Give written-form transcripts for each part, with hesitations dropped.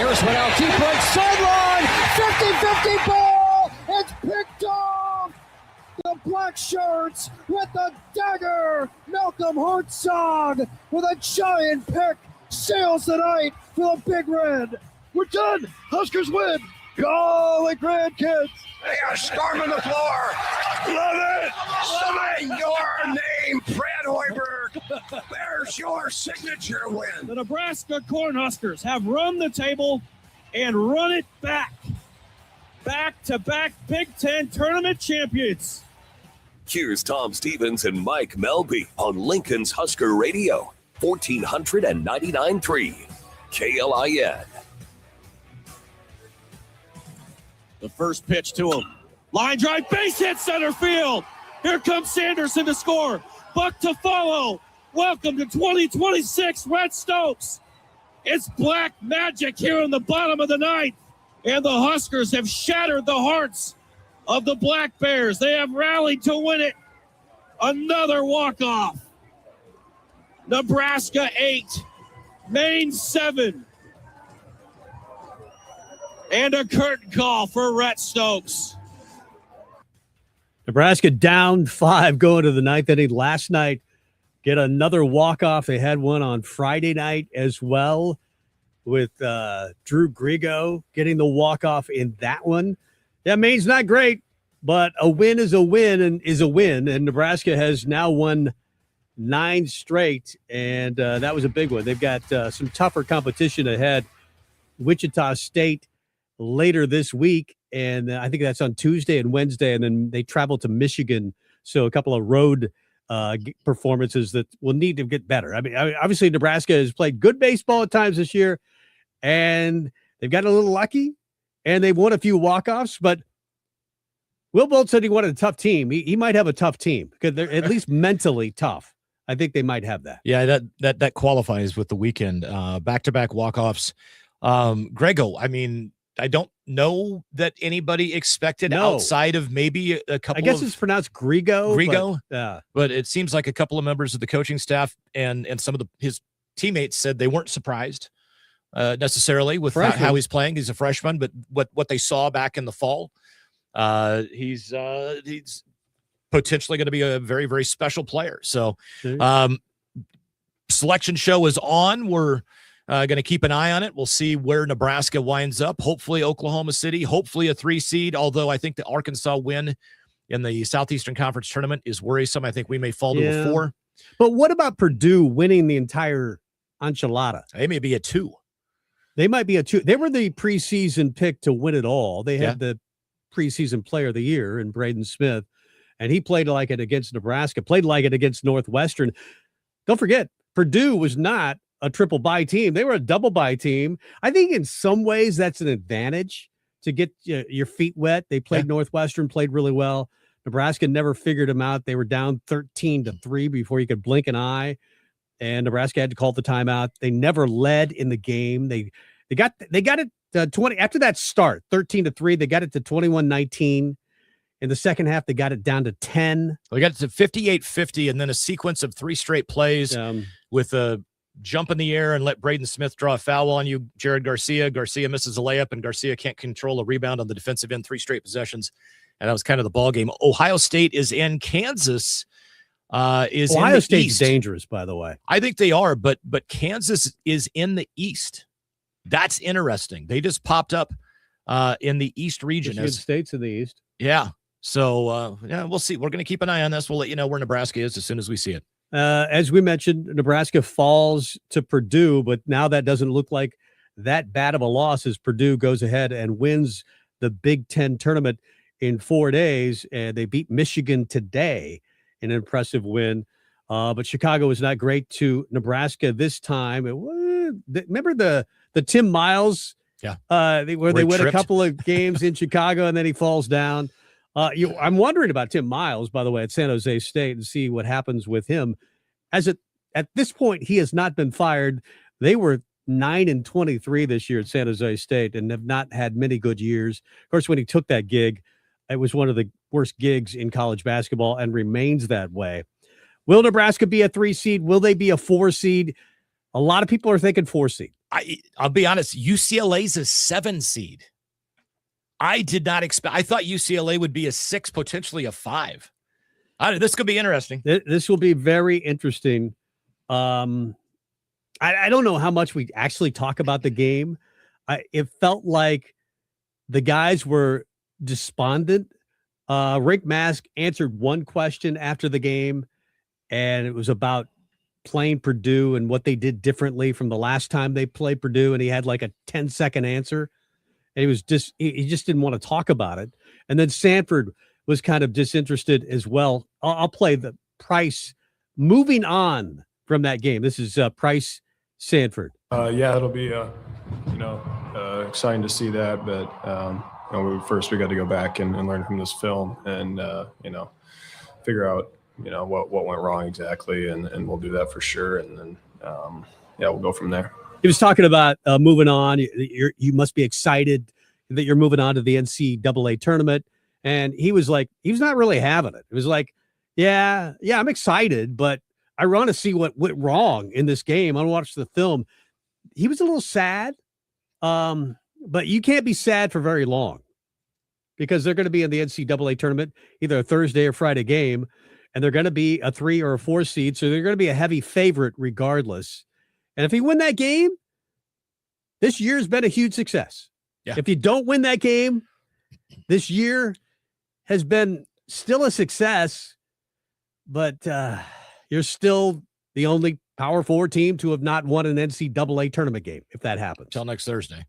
Here's one out deep right sideline. 50-50 ball. It's picked off. The black shirts with the dagger. Malcolm Hartzog with a giant pick sails the night for the Big Red. We're done. Huskers win. Golly, grandkids. They are storming the floor. Love it. Say your name, Fred Hoiberg. There's your signature win. The Nebraska Cornhuskers have run the table and run it back. Back-to-back Big Ten tournament champions. Here's Tom Stevens and Mike Melby on Lincoln's Husker Radio, 1499.3 KLIN. The first pitch to him. Line drive, base hit center field. Here comes Sanderson to score. Buck to follow. Welcome to 2026 Red Stokes. It's black magic here in the bottom of the ninth. And the Huskers have shattered the hearts of the Black Bears. They have rallied to win it. Another walk-off. Nebraska 8, Maine 7. And a curtain call for Rhett Stokes. Nebraska down 5 going to the ninth inning last night. Get another walk-off. They had one on Friday night as well with Drew Grigo getting the walk-off in that one. Yeah, Maine's not great, but a win is a win and is a win. And Nebraska has now won 9 straight, and that was a big one. They've got some tougher competition ahead. Wichita State later this week, and I think that's on Tuesday and Wednesday, and then they travel to Michigan. So a couple of road performances that will need to get better. I mean, obviously Nebraska has played good baseball at times this year, and they've got a little lucky, and they've won a few walk-offs, but Will Bolt said he wanted a tough team. He might have a tough team because they're at least mentally tough. I think they might have that. Yeah, that qualifies with the weekend. Back-to-back walk-offs. Grego, I mean, I don't know that anybody expected outside of maybe a couple. I guess it's pronounced Grigo. Grigo, but, but it seems like a couple of members of the coaching staff and some of his teammates said they weren't surprised necessarily with how he's playing. He's a freshman, but what they saw back in the fall, he's potentially going to be a very, very special player. So, selection show is on. We're going to keep an eye on it. We'll see where Nebraska winds up. Hopefully Oklahoma City, hopefully a 3 seed, although I think the Arkansas win in the Southeastern Conference tournament is worrisome. I think we may fall to a 4. But what about Purdue winning the entire enchilada? They may be a 2. They might be a 2. They were the preseason pick to win it all. They had the preseason player of the year in Braden Smith, and he played like it against Nebraska, played like it against Northwestern. Don't forget, Purdue was not a triple bye team. They were a double bye team. I think in some ways that's an advantage to get your feet wet. They played Northwestern, played really well. Nebraska never figured them out. They were down 13-3 before you could blink an eye, and Nebraska had to call the timeout. They never led in the game. They got it 20 after that start, 13-3. They got it to 21-19. In the second half, they got it down to 10. They got it to 58-50, and then a sequence of 3 straight plays with a jump in the air and let Braden Smith draw a foul on you. Jared Garcia misses a layup, and Garcia can't control a rebound on the defensive end. 3 straight possessions, and that was kind of the ball game. Ohio State is in. Kansas is Ohio in the State's East. dangerous, by the way. I think they are, but Kansas is in the East. That's interesting. They just popped up in the East region. Michigan State's in the East. Yeah. So, we'll see. We're going to keep an eye on this. We'll let you know where Nebraska is as soon as we see it. As we mentioned, Nebraska falls to Purdue, but now that doesn't look like that bad of a loss as Purdue goes ahead and wins the Big Ten tournament in 4 days. And they beat Michigan today, an impressive win. But Chicago was not great to Nebraska this time. Remember the Tim Miles? Yeah. Where they win a couple of games in Chicago and then he falls down. I'm wondering about Tim Miles, by the way, at San Jose State and see what happens with him. At this point, he has not been fired. They were 9-23 this year at San Jose State and have not had many good years. Of course, when he took that gig, it was one of the worst gigs in college basketball and remains that way. Will Nebraska be a 3 seed? Will they be a 4 seed? A lot of people are thinking 4 seed. I'll be honest, UCLA's a 7 seed. I did not expect. I thought UCLA would be a 6, potentially a 5. This could be interesting. This will be very interesting. I don't know how much we actually talk about the game. It felt like the guys were despondent. Rick Mask answered one question after the game, and it was about playing Purdue and what they did differently from the last time they played Purdue, and he had like a 10-second answer. And he just didn't want to talk about it. And then Sanford was kind of disinterested as well. I'll play the Price moving on from that game. This is Price Sanford. Yeah, it'll be exciting to see that. But first we got to go back and learn from this film and figure out what went wrong exactly, and we'll do that for sure. And then we'll go from there. He was talking about moving on. You must be excited that you're moving on to the NCAA tournament. And he was not really having it. It was like, yeah, I'm excited, but I want to see what went wrong in this game. I want to watch the film. He was a little sad, but you can't be sad for very long because they're going to be in the NCAA tournament, either a Thursday or Friday game, and they're going to be a 3 or a 4 seed. So they're going to be a heavy favorite regardless. And if he win that game, this year's been a huge success. Yeah. If you don't win that game, this year has been still a success, but you're still the only Power 4 team to have not won an NCAA tournament game, if that happens. Until next Thursday.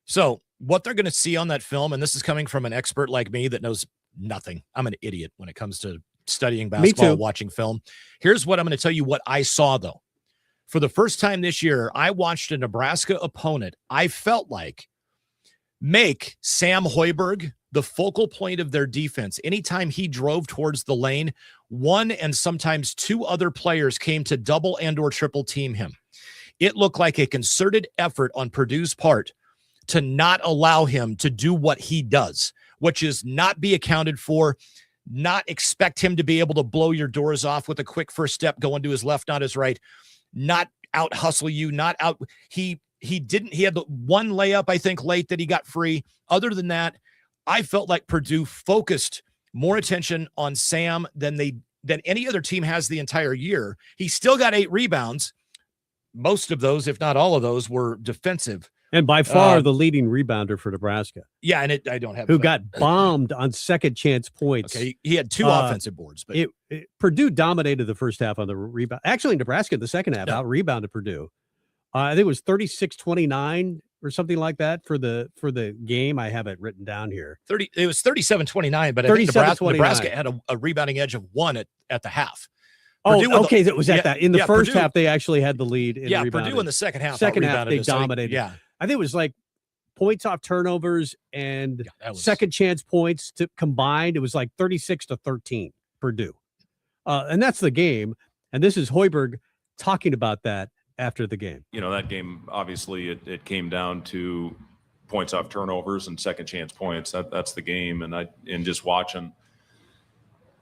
So what they're going to see on that film, and this is coming from an expert like me that knows nothing. I'm an idiot when it comes to studying basketball, watching film. Here's what I'm going to tell you what I saw, though. For the first time this year, I watched a Nebraska opponent I felt like make Sam Hoiberg the focal point of their defense. Anytime he drove towards the lane, 1 and sometimes 2 other players came to double and or triple team him. It looked like a concerted effort on Purdue's part to not allow him to do what he does, which is not be accounted for, not expect him to be able to blow your doors off with a quick first step going to his left, not his right. Not out hustle you, not out. He had the one layup, I think, late that he got free. Other than that, I felt like Purdue focused more attention on Sam than any other team has the entire year. He still got 8 rebounds. Most of those, if not all of those, were defensive. And by far the leading rebounder for Nebraska. Yeah, and I don't have who got bombed on second chance points. Okay, he had 2 offensive boards, but Purdue dominated the first half on the rebound. Actually, Nebraska in the second half out rebounded Purdue. I think it was 36-29 or something like that for the game. I have it written down here. It was 37-29, but I think Nebraska had a rebounding edge of 1 at the half. Okay. That was at that. In the first half, they actually had the lead. Purdue in the second half. Second half, they dominated. I think it was like points off turnovers and second chance points combined. It was like 36-13 Purdue. And that's the game. And this is Hoiberg talking about that after the game. That game, obviously, it came down to points off turnovers and second chance points. That's the game. And just watching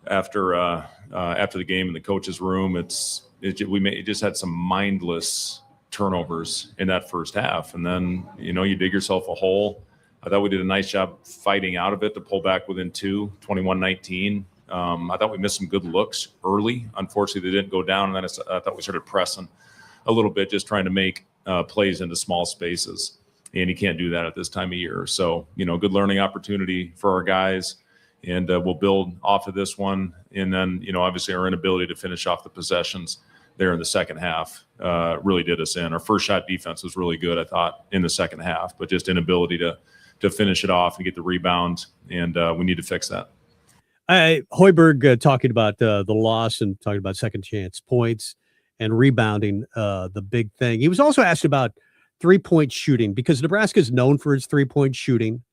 after the game in the coach's room, we just had some mindless turnovers in that first half. And then, you dig yourself a hole. I thought we did a nice job fighting out of it to pull back within 2, 21-19. I thought we missed some good looks early. Unfortunately, they didn't go down. And then I thought we started pressing a little bit, just trying to make plays into small spaces. And you can't do that at this time of year. So, good learning opportunity for our guys. And we'll build off of this one. And then, obviously our inability to finish off the possessions there in the second half really did us in. Our first shot defense was really good, I thought, in the second half, but just inability to finish it off and get the rebound. And we need to fix that. Hoiberg talking about the loss and talking about second chance points and rebounding, the big thing. He was also asked about 3-point shooting because Nebraska is known for its 3-point shooting.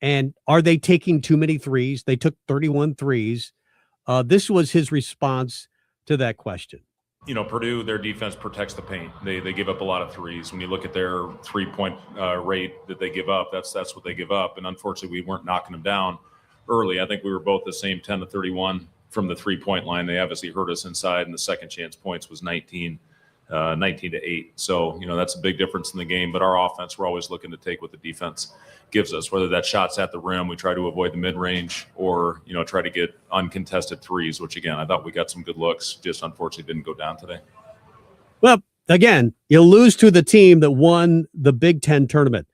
And are they taking too many threes? They took 31 threes. This was his response to that question. Purdue, their defense protects the paint. They give up a lot of threes. When you look at their 3-point rate that they give up, that's what they give up. And unfortunately, we weren't knocking them down early. I think we were both the same 10-31 from the 3-point line. They obviously hurt us inside, and the second chance points was 19 19-8. So, that's a big difference in the game. But our offense, we're always looking to take what the defense gives us, whether that shot's at the rim, we try to avoid the mid-range, or, try to get uncontested threes, which, again, I thought we got some good looks, just unfortunately didn't go down today. Well, again, you lose to the team that won the Big Ten tournament.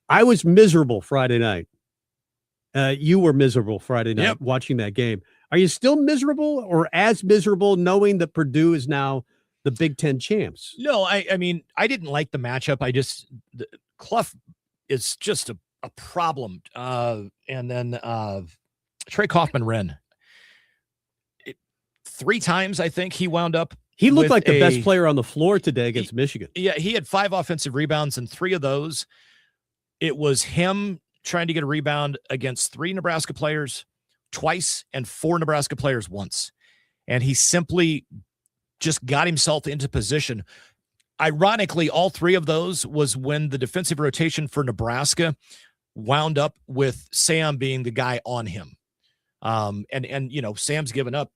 I was miserable Friday night. You were miserable Friday night watching that game. Are you still miserable or as miserable knowing that Purdue is now the Big Ten champs? No, I mean, I didn't like the matchup. Clough is just a problem. And then Trey Kaufman-Renn. 3 times, I think, he wound up. He looked like the best player on the floor today against Michigan. Yeah, he had 5 offensive rebounds, and 3 of those, it was him trying to get a rebound against 3 Nebraska players twice and 4 Nebraska players once. And he simply just got himself into position. Ironically, all 3 of those was when the defensive rotation for Nebraska wound up with Sam being the guy on him. And Sam's given up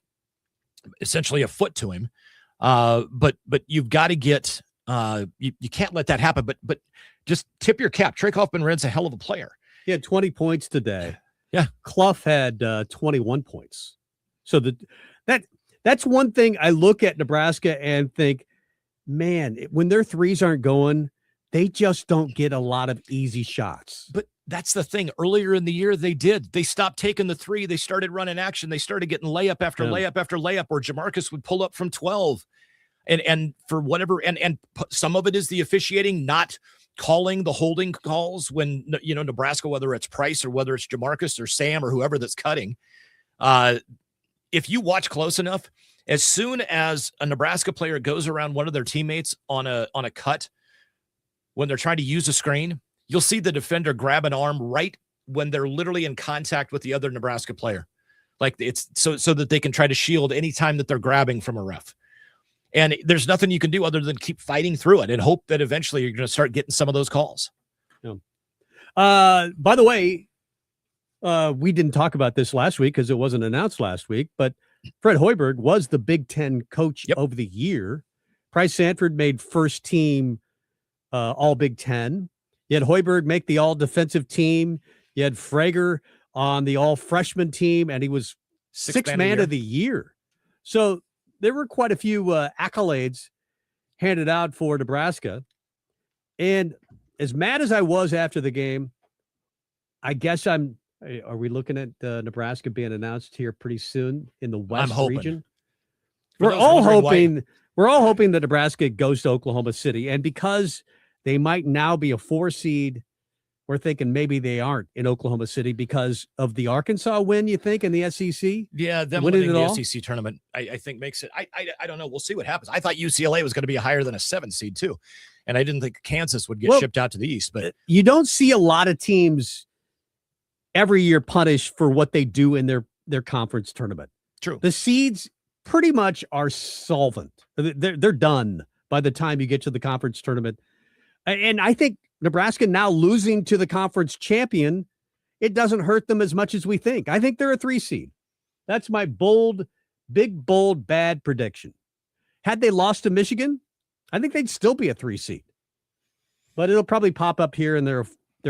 essentially a foot to him. But you've got to get you can't let that happen. But just tip your cap. Trey Kaufman-Renn's a hell of a player. He had 20 points today. Yeah. Clough had 21 points. So that's one thing I look at Nebraska and think, man, when their threes aren't going, they just don't get a lot of easy shots. But that's the thing. Earlier in the year, they did. They stopped taking the 3. They started running action. They started getting layup after layup after layup, where Jamarcus would pull up from 12. And for whatever, and some of it is the officiating, not calling the holding calls when, Nebraska, whether it's Price or whether it's Jamarcus or Sam or whoever that's cutting. If you watch close enough, as soon as a Nebraska player goes around one of their teammates on a cut, when they're trying to use a screen, you'll see the defender grab an arm right when they're literally in contact with the other Nebraska player. Like it's so that they can try to shield any time that they're grabbing from a ref. And there's nothing you can do other than keep fighting through it and hope that eventually you're going to start getting some of those calls. Yeah. By the way, we didn't talk about this last week because it wasn't announced last week, but Fred Hoiberg was the Big Ten coach of the year. Price Sanford made first team all Big Ten. You had Hoiberg make the all defensive team. You had Frager on the all freshman team, and he was sixth man of the year. So there were quite a few accolades handed out for Nebraska. And as mad as I was after the game, I guess are we looking at Nebraska being announced here pretty soon in the West region? We're all hoping that Nebraska goes to Oklahoma City. And because they might now be a 4 seed, we're thinking maybe they aren't in Oklahoma City because of the Arkansas win, you think, in the SEC? Yeah, them winning the SEC tournament, I think makes it. I don't know. We'll see what happens. I thought UCLA was going to be higher than a 7 seed too. And I didn't think Kansas would get shipped out to the East. But you don't see a lot of teams every year punished for what they do in their conference tournament. True. The seeds pretty much are solvent. They're done by the time you get to the conference tournament. And I think Nebraska now losing to the conference champion, it doesn't hurt them as much as we think. I think they're a 3 seed. That's my big, bold, bad prediction. Had they lost to Michigan, I think they'd still be a 3 seed. But it'll probably pop up here and they're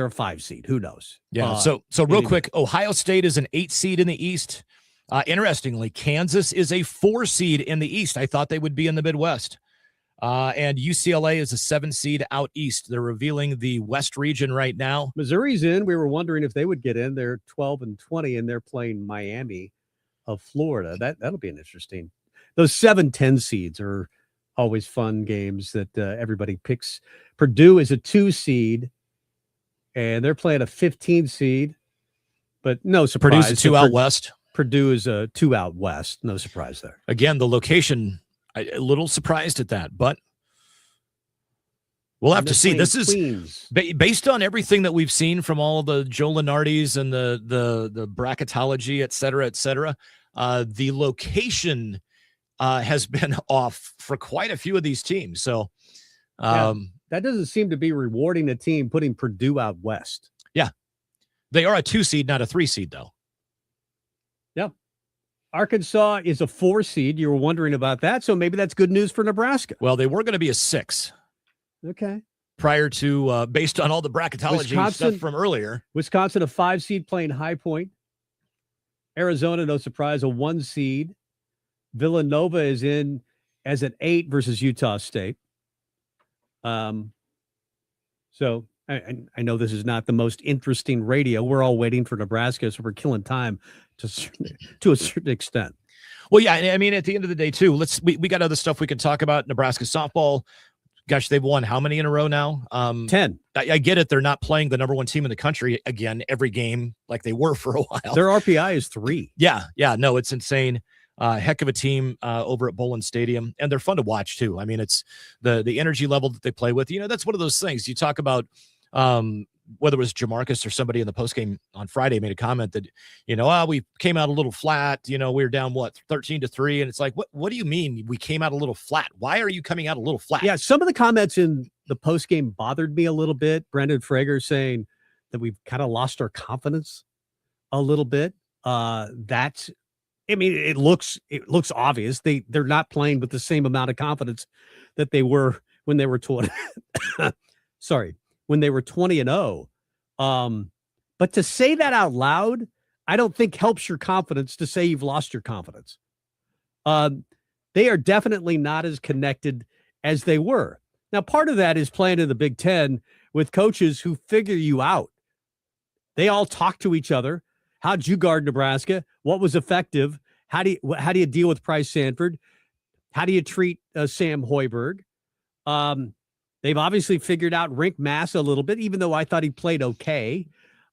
a 5 seed. Who knows? Yeah. So real quick, Ohio State is an 8 seed in the East. Interestingly, Kansas is a 4 seed in the East. I thought they would be in the Midwest. And UCLA is a 7 seed out East. They're revealing the West region right now. Missouri's in. We were wondering if they would get in. They're 12-20, and they're playing Miami of Florida. That'll be an interesting. Those 7-10 seeds are always fun games that everybody picks. Purdue is a 2 seed, and they're playing a 15 seed. But no surprise. Purdue's a 2 out West. Purdue is a 2 out West. No surprise there. Again, the location. A little surprised at that, but we'll have to see. This is based on everything that we've seen from all the Joe Lunardis and the bracketology, et cetera, et cetera. The location has been off for quite a few of these teams. So that doesn't seem to be rewarding a team putting Purdue out West. Yeah, they are a 2 seed, not a 3 seed, though. Yeah. Arkansas is a 4 seed. You were wondering about that, so maybe that's good news for Nebraska. Well, they were going to be a 6. Okay. Prior to, based on all the bracketology stuff from earlier. Wisconsin, a 5 seed playing High Point. Arizona, no surprise, a 1 seed. Villanova is in as an 8 versus Utah State. So I know this is not the most interesting radio. We're all waiting for Nebraska, so we're killing time to a certain extent. Well, yeah, I mean, at the end of the day, too, we got other stuff we can talk about. Nebraska softball, gosh, they've won how many in a row now? 10. I get it. They're not playing the number 1 team in the country again every game like they were for a while. Their RPI is 3. Yeah, no, it's insane. Heck of a team over at Bowlin Stadium, and they're fun to watch too. I mean, it's the energy level that they play with. That's one of those things you talk about. Whether it was Jamarcus or somebody in the postgame on Friday made a comment that we came out a little flat. We were down 13-3, and it's like, what do you mean we came out a little flat? Why are you coming out a little flat? Yeah, some of the comments in the postgame bothered me a little bit. Brendan Frager saying that we've kind of lost our confidence a little bit. It looks obvious. They're not playing with the same amount of confidence that they were when they were 20. When they were 20-0. But to say that out loud, I don't think helps your confidence to say you've lost your confidence. They are definitely not as connected as they were. Now, part of that is playing in the Big Ten with coaches who figure you out. They all talk to each other. How'd you guard Nebraska? What was effective? How do you deal with Price Sanford? How do you treat Sam Hoiberg? They've obviously figured out Rink Massa a little bit, even though I thought he played okay.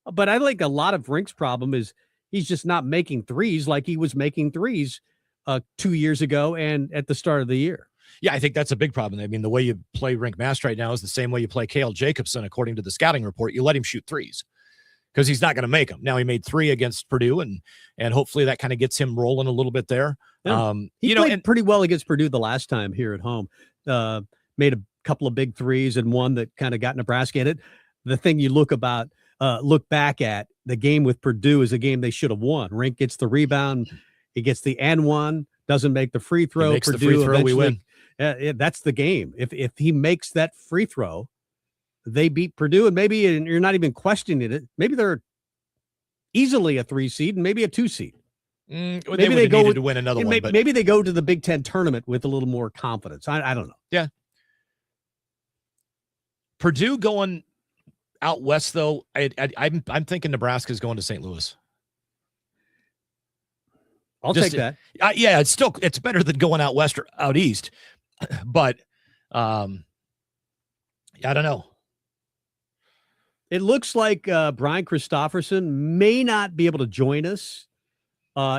But I think a lot of Rink's problem is he's just not making threes like he was making threes 2 years ago and at the start of the year. Yeah, I think that's a big problem. I mean, the way you play Rink Massa right now is the same way you play Cale Jacobson, according to the scouting report. You let him shoot threes because he's not going to make them. Now, he made 3 against Purdue, and hopefully that kind of gets him rolling a little bit there. Yeah. He played pretty well against Purdue the last time here at home. Made a couple of big threes and one that kind of got Nebraska in it. The thing you look back at the game with Purdue is a game they should have won. Rink gets the rebound. He gets the and one, doesn't make the free throw. He makes Purdue, the free throw, we win. That's the game. If he makes that free throw, they beat Purdue, and maybe you're not even questioning it. Maybe they're easily a 3 seed and maybe a 2 seed. Maybe they go to win another one. Maybe they go to the Big Ten tournament with a little more confidence. I don't know. Yeah. Purdue going out west, though. I'm thinking Nebraska's going to St. Louis. I'll take that. Yeah, it's better than going out west or out east, but I don't know. It looks like Brian Christopherson may not be able to join us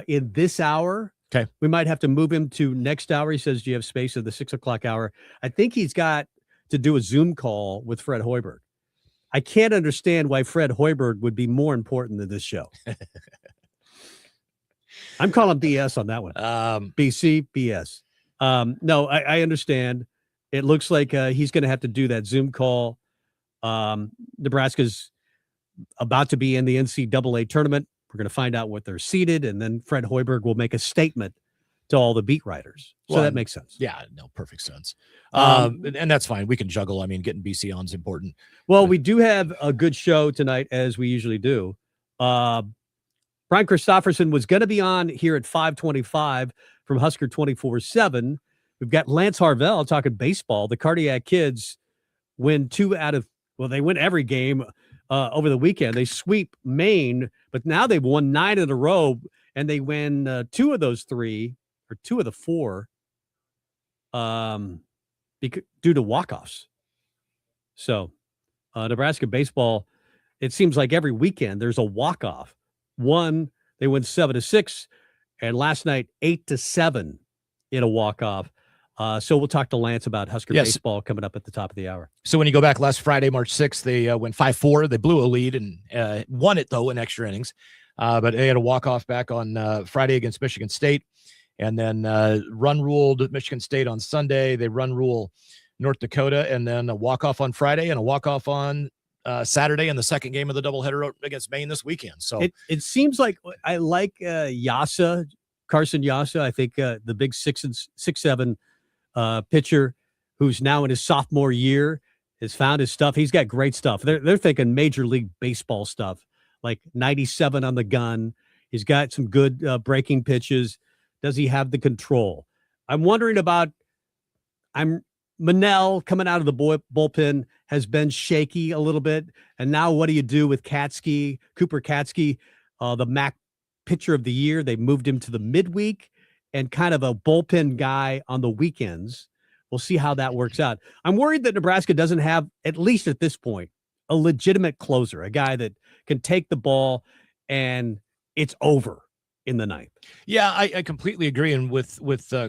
in this hour. Okay, we might have to move him to next hour. He says, "Do you have space at the 6 o'clock hour?" I think he's got to do a Zoom call with Fred Hoiberg. I can't understand why Fred Hoiberg would be more important than this show. I'm calling BS on that one. BC, BS. No, I understand. It looks like he's going to have to do that Zoom call. Nebraska's about to be in the NCAA tournament. We're going to find out what they're seeded, and then Fred Hoiberg will make a statement to all the beat writers. So that makes sense. Yeah, no, perfect sense. And that's fine. We can juggle. I mean, getting BC on is important. Well, we do have a good show tonight, as we usually do. Brian Christopherson was going to be on here at 5:25 from Husker 24/7. We've got Lance Harvell talking baseball. The Cardiac Kids win they win every game over the weekend. They sweep Maine, but now they've won 9 in a row, and they win 2 of those 3 or 2 of the 4 due to walk-offs. So Nebraska baseball, it seems like every weekend there's a walk-off. One, they win 7-6, and last night 8-7 in a walk-off. So we'll talk to Lance about Husker baseball coming up at the top of the hour. So when you go back last Friday, March 6th, they went 5-4. They blew a lead and won it, though, in extra innings. But they had a walk-off back on Friday against Michigan State, and then run-ruled Michigan State on Sunday. They run-rule North Dakota, and then a walk-off on Friday and a walk-off on Saturday in the second game of the doubleheader against Maine this weekend. So it seems like I like Yasa Carson Yasa, I think the big 6'7" pitcher who's now in his sophomore year has found his stuff. He's got great stuff. They're thinking Major League Baseball stuff, like 97 on the gun. He's got some good breaking pitches. Does he have the control? I'm wondering about Manel coming out of the bullpen has been shaky a little bit. And now what do you do with Cooper Katsky, the MAC pitcher of the year? They moved him to the midweek and kind of a bullpen guy on the weekends. We'll see how that works out. I'm worried that Nebraska doesn't have, at least at this point, a legitimate closer, a guy that can take the ball and it's over in the ninth. Yeah, I completely agree. And with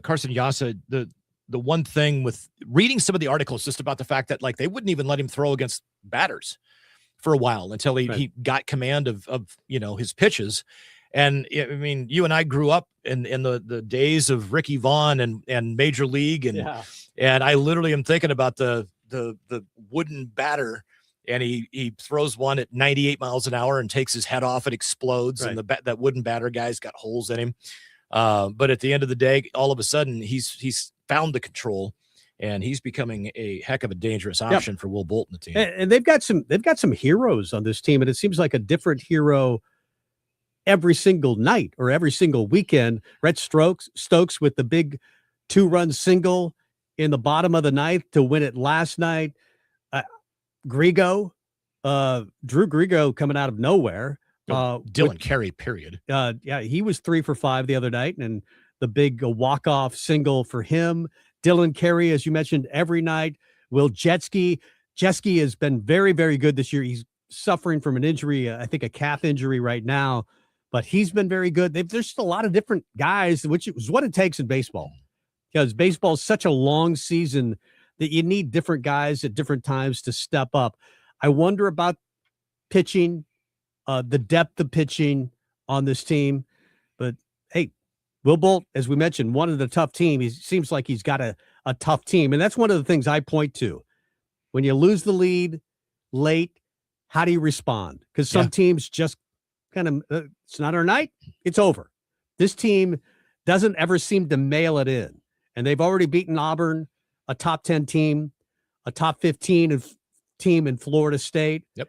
Carson Yasa, the one thing with reading some of the articles just about the fact that like they wouldn't even let him throw against batters for a while until he got command of his pitches. And I mean, you and I grew up in the days of Ricky Vaughn and Major League, and I literally am thinking about the wooden batter, and he throws one at 98 miles an hour and takes his head off, it explodes, and that wooden batter guy's got holes in him. But at the end of the day, all of a sudden he's found the control, and he's becoming a heck of a dangerous option for Will Bolt and the team. And they've got some heroes on this team, and it seems like a different hero every single night or every single weekend. Rhett Stokes with the big 2-run single in the bottom of the ninth to win it last night. Drew Grigo coming out of nowhere. Dylan Carey, period. He was 3 for 5 the other night, and the big walk-off single for him. Dylan Carey, as you mentioned, every night. Will Jetski has been very, very good this year. He's suffering from an injury, I think a calf injury right now, but he's been very good. There's just a lot of different guys, which is what it takes in baseball, because baseball is such a long season that you need different guys at different times to step up. I wonder about pitching, the depth of pitching on this team. But hey, Will Bolt, as we mentioned, one of the tough team. He seems like he's got a tough team. And that's one of the things I point to. When you lose the lead late, how do you respond? Because some teams just kind of, it's not our night. It's over. This team doesn't ever seem to mail it in. And they've already beaten Auburn, a top 10 team, a top 15 team in Florida State. Yep.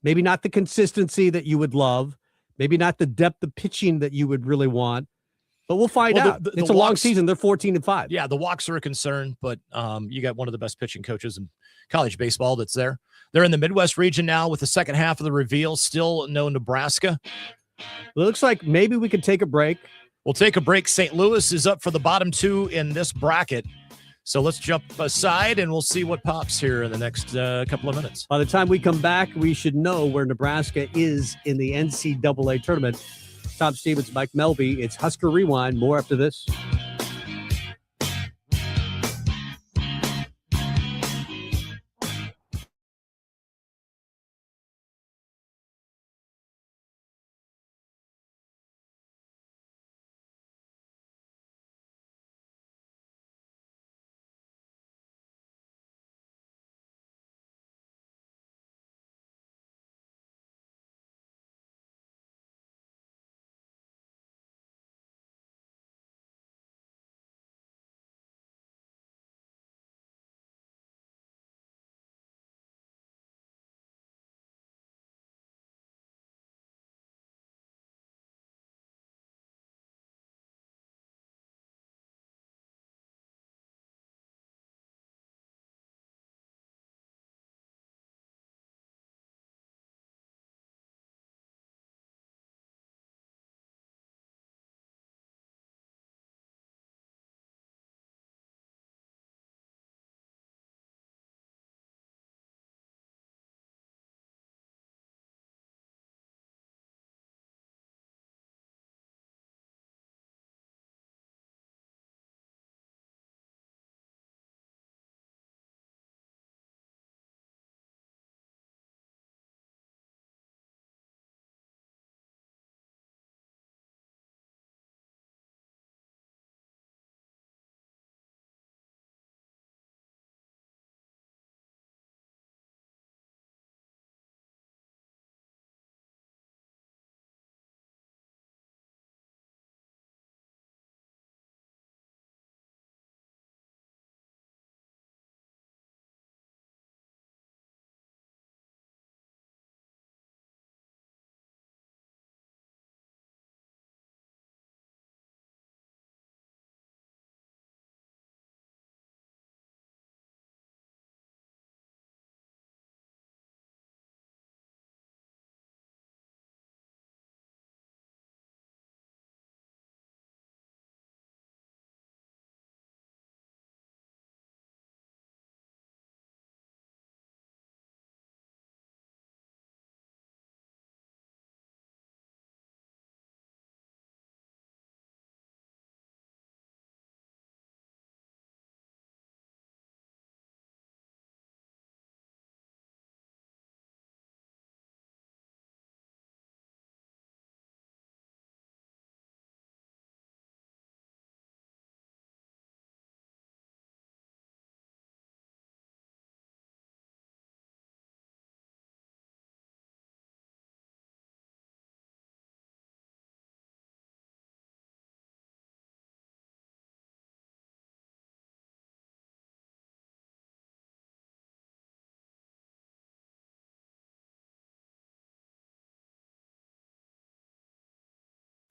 Maybe not the consistency that you would love. Maybe not the depth of pitching that you would really want. But we'll find out. It's a long season. They're 14-5. Yeah, the walks are a concern, but you got one of the best pitching coaches in college baseball that's there. They're in the Midwest region now with the second half of the reveal. Still no Nebraska. It looks like maybe we could take a break. We'll take a break. St. Louis is up for the bottom two in this bracket. So let's jump aside, and we'll see what pops here in the next couple of minutes. By the time we come back, we should know where Nebraska is in the NCAA tournament. Tom Stevens, Mike Melby. It's Husker Rewind. More after this.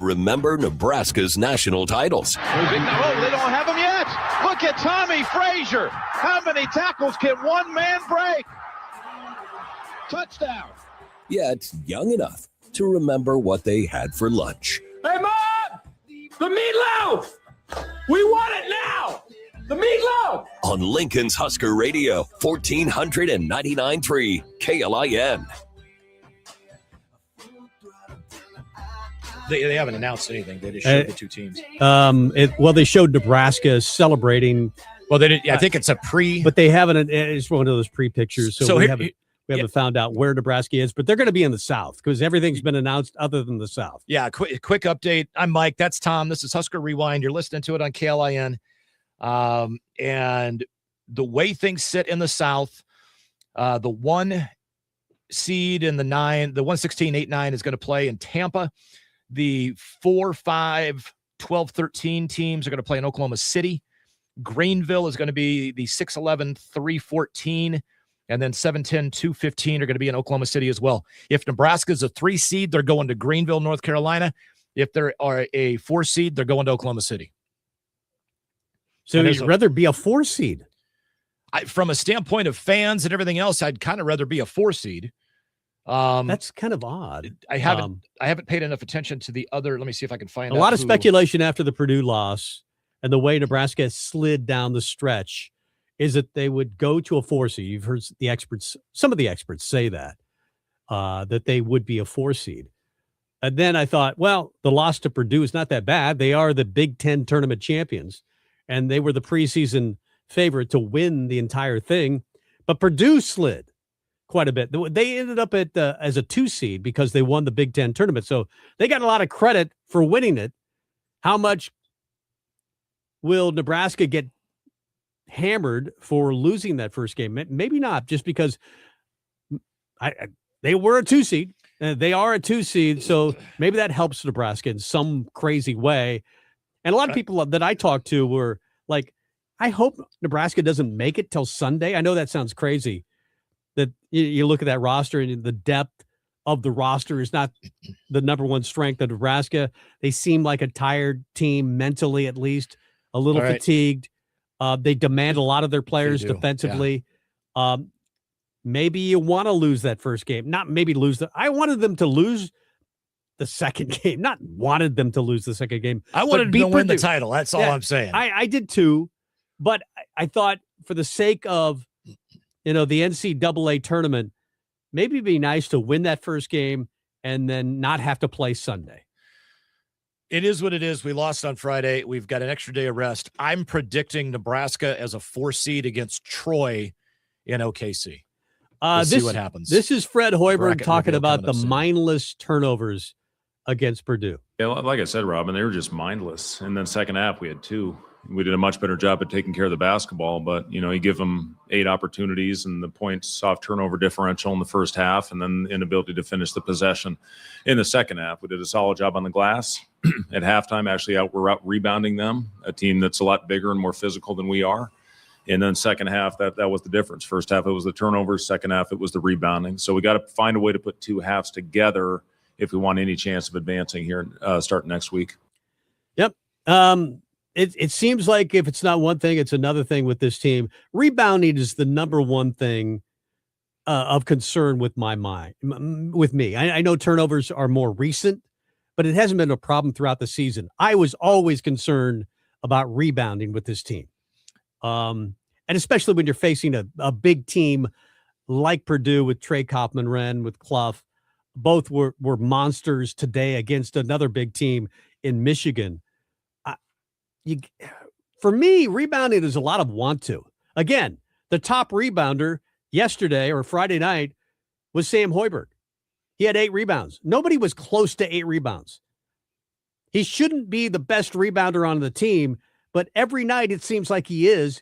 Remember Nebraska's national titles. Oh, they don't have him yet. Look at Tommy Frazier. How many tackles can one man break? Touchdown. Yet young enough to remember what they had for lunch. Hey, Mom! The meatloaf! We want it now! The meatloaf! On Lincoln's Husker Radio, 1499.3 KLIN. They haven't announced anything. They just showed the two teams. They showed Nebraska celebrating. Well, they did. I think it's a pre. But they haven't. It's one of those pre-pictures. So we haven't found out where Nebraska is. But they're going to be in the South because everything's been announced other than the South. Yeah, quick update. I'm Mike. That's Tom. This is Husker Rewind. You're listening to it on KLIN. And the way things sit in the South, the 1 seed in the 116, 8, 9 is going to play in Tampa. The 4, 5, 12, 13 teams are going to play in Oklahoma City. Greenville is going to be the 6, 11, 3, 14, and then 7, 10, 2, 15 are going to be in Oklahoma City as well. If Nebraska is a 3 seed, they're going to Greenville, North Carolina. If they are a 4 seed, they're going to Oklahoma City. So you'd rather be a 4 seed? From a standpoint of fans and everything else, I'd kind of rather be a 4 seed. That's kind of odd. I haven't paid enough attention to the other. Let me see if I can find a lot of speculation after the Purdue loss and the way Nebraska slid down the stretch is that they would go to a 4 seed. You've heard the experts, some of the experts say that they would be a 4 seed. And then I thought, well, the loss to Purdue is not that bad. They are the Big Ten tournament champions, and they were the preseason favorite to win the entire thing. But Purdue slid quite a bit. They ended up as a 2 seed because they won the Big Ten tournament. So they got a lot of credit for winning it. How much will Nebraska get hammered for losing that first game? Maybe not, just because they were a 2 seed. They are a 2 seed, so maybe that helps Nebraska in some crazy way. And a lot of people that I talked to were like, I hope Nebraska doesn't make it till Sunday. I know that sounds crazy, that you look at that roster and the depth of the roster is not the number one strength of Nebraska. They seem like a tired team mentally, at least a little fatigued. They demand a lot of their players defensively. Yeah. Maybe you want to lose that first game, not maybe lose I wanted them to lose the second game, not wanted them to lose the second game. I wanted them to win the title. That's all I'm saying. I did too, but I thought for the sake of, the NCAA tournament, maybe it'd be nice to win that first game and then not have to play Sunday. It is what it is. We lost on Friday. We've got an extra day of rest. I'm predicting Nebraska as a 4 seed against Troy in OKC. We'll see what happens. This is Fred Hoiberg talking about the mindless turnovers against Purdue. Yeah, like I said, Robin, they were just mindless. And then second half, we had 2. We did a much better job at taking care of the basketball, but, you give them 8 opportunities and the points off turnover differential in the first half, and then inability to finish the possession in the second half. We did a solid job on the glass. At halftime, actually, we're out rebounding them, a team that's a lot bigger and more physical than we are. And then second half, that was the difference. First half, it was the turnovers. Second half, it was the rebounding. So we got to find a way to put 2 halves together if we want any chance of advancing here starting next week. Yep. It seems like if it's not one thing, it's another thing with this team. Rebounding is the number one thing of concern with my mind, with me. I know turnovers are more recent, but it hasn't been a problem throughout the season. I was always concerned about rebounding with this team. And especially when you're facing a big team like Purdue with Trey Kaufman-Renn, with Clough. Both were monsters today against another big team in Michigan. For me, rebounding is a lot of want to. Again, the top rebounder yesterday or Friday night was Sam Hoiberg. He had 8 rebounds. Nobody was close to 8 rebounds. He shouldn't be the best rebounder on the team, but every night it seems like he is,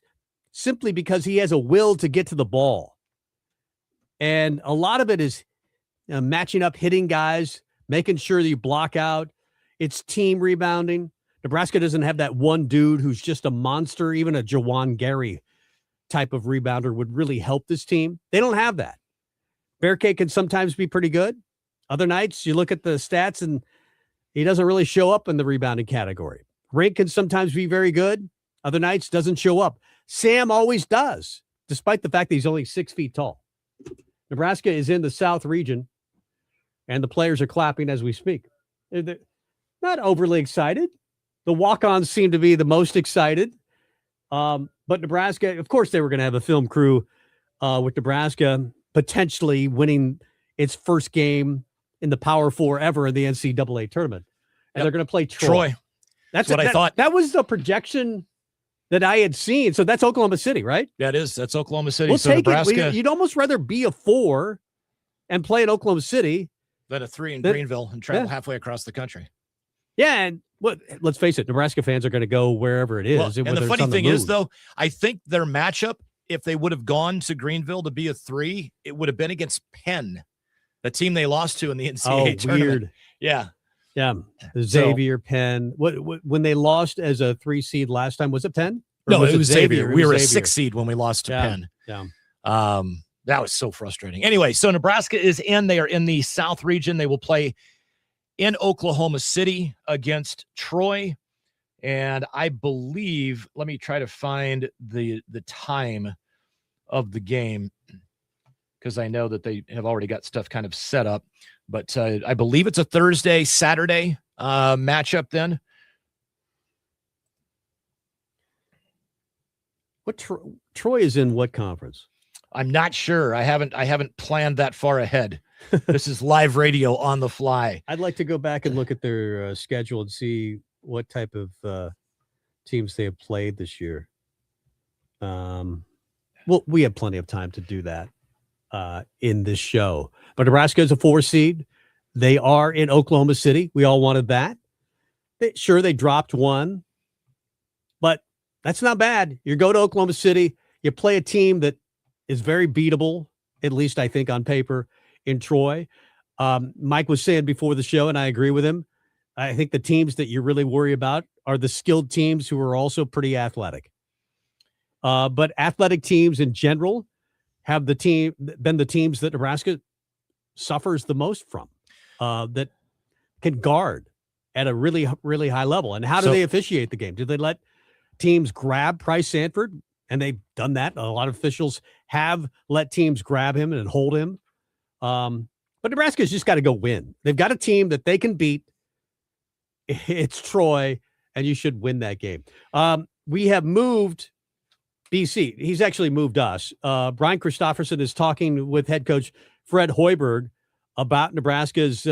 simply because he has a will to get to the ball. And a lot of it is matching up, hitting guys, making sure that you block out. It's team rebounding. Nebraska doesn't have that one dude who's just a monster. Even a Jawan Gary type of rebounder would really help this team. They don't have that. Bearcat can sometimes be pretty good. Other nights, you look at the stats and he doesn't really show up in the rebounding category. Rink can sometimes be very good. Other nights doesn't show up. Sam always does, despite the fact that he's only 6 feet tall. Nebraska is in the South region, and the players are clapping as we speak. They're not overly excited. The walk-ons seem to be the most excited. But Nebraska, of course, they were going to have a film crew with Nebraska potentially winning its first game in the Power Four ever in the NCAA tournament. And they're going to play Troy. That's what I thought. That was the projection that I had seen. So that's Oklahoma City, right? That's Oklahoma City. We'll so take Nebraska. You'd almost rather be a 4 and play in Oklahoma City than a 3 in Greenville and travel halfway across the country. Yeah, and let's face it, Nebraska fans are going to go wherever it is. Well, and the funny thing is, though, I think their matchup, if they would have gone to Greenville to be a 3, it would have been against Penn, the team they lost to in the NCAA tournament. Weird. Yeah. Yeah. Xavier, Penn. When they lost as a 3 seed last time, was it Penn? No, it was Xavier. We were a 6 seed when we lost to Penn. Yeah. That was so frustrating. Anyway, so Nebraska is in. They are in the South region. They will play in Oklahoma City against Troy. And I believe, let me try to find the time of the game, because I know that they have already got stuff kind of set up. But I believe it's a Thursday-Saturday matchup then. What Troy is in what conference? I'm not sure. I haven't planned that far ahead. This is live radio on the fly. I'd like to go back and look at their schedule and see what type of teams they have played this year. Well, we have plenty of time to do that in this show. But Nebraska is a 4 seed. They are in Oklahoma City. We all wanted that. They dropped 1, but that's not bad. You go to Oklahoma City, you play a team that is very beatable, at least I think on paper, in Troy. Mike was saying before the show, and I agree with him, I think the teams that you really worry about are the skilled teams who are also pretty athletic. But athletic teams in general have been the teams that Nebraska suffers the most from, that can guard at a really, really high level. And how do they officiate the game? Do they let teams grab Price Sanford? And they've done that. A lot of officials have let teams grab him and hold him. But Nebraska's just got to go win. They've got a team that they can beat. It's Troy, and you should win that game. We have moved BC. He's actually moved us. Brian Christopherson is talking with head coach Fred Hoiberg about Nebraska's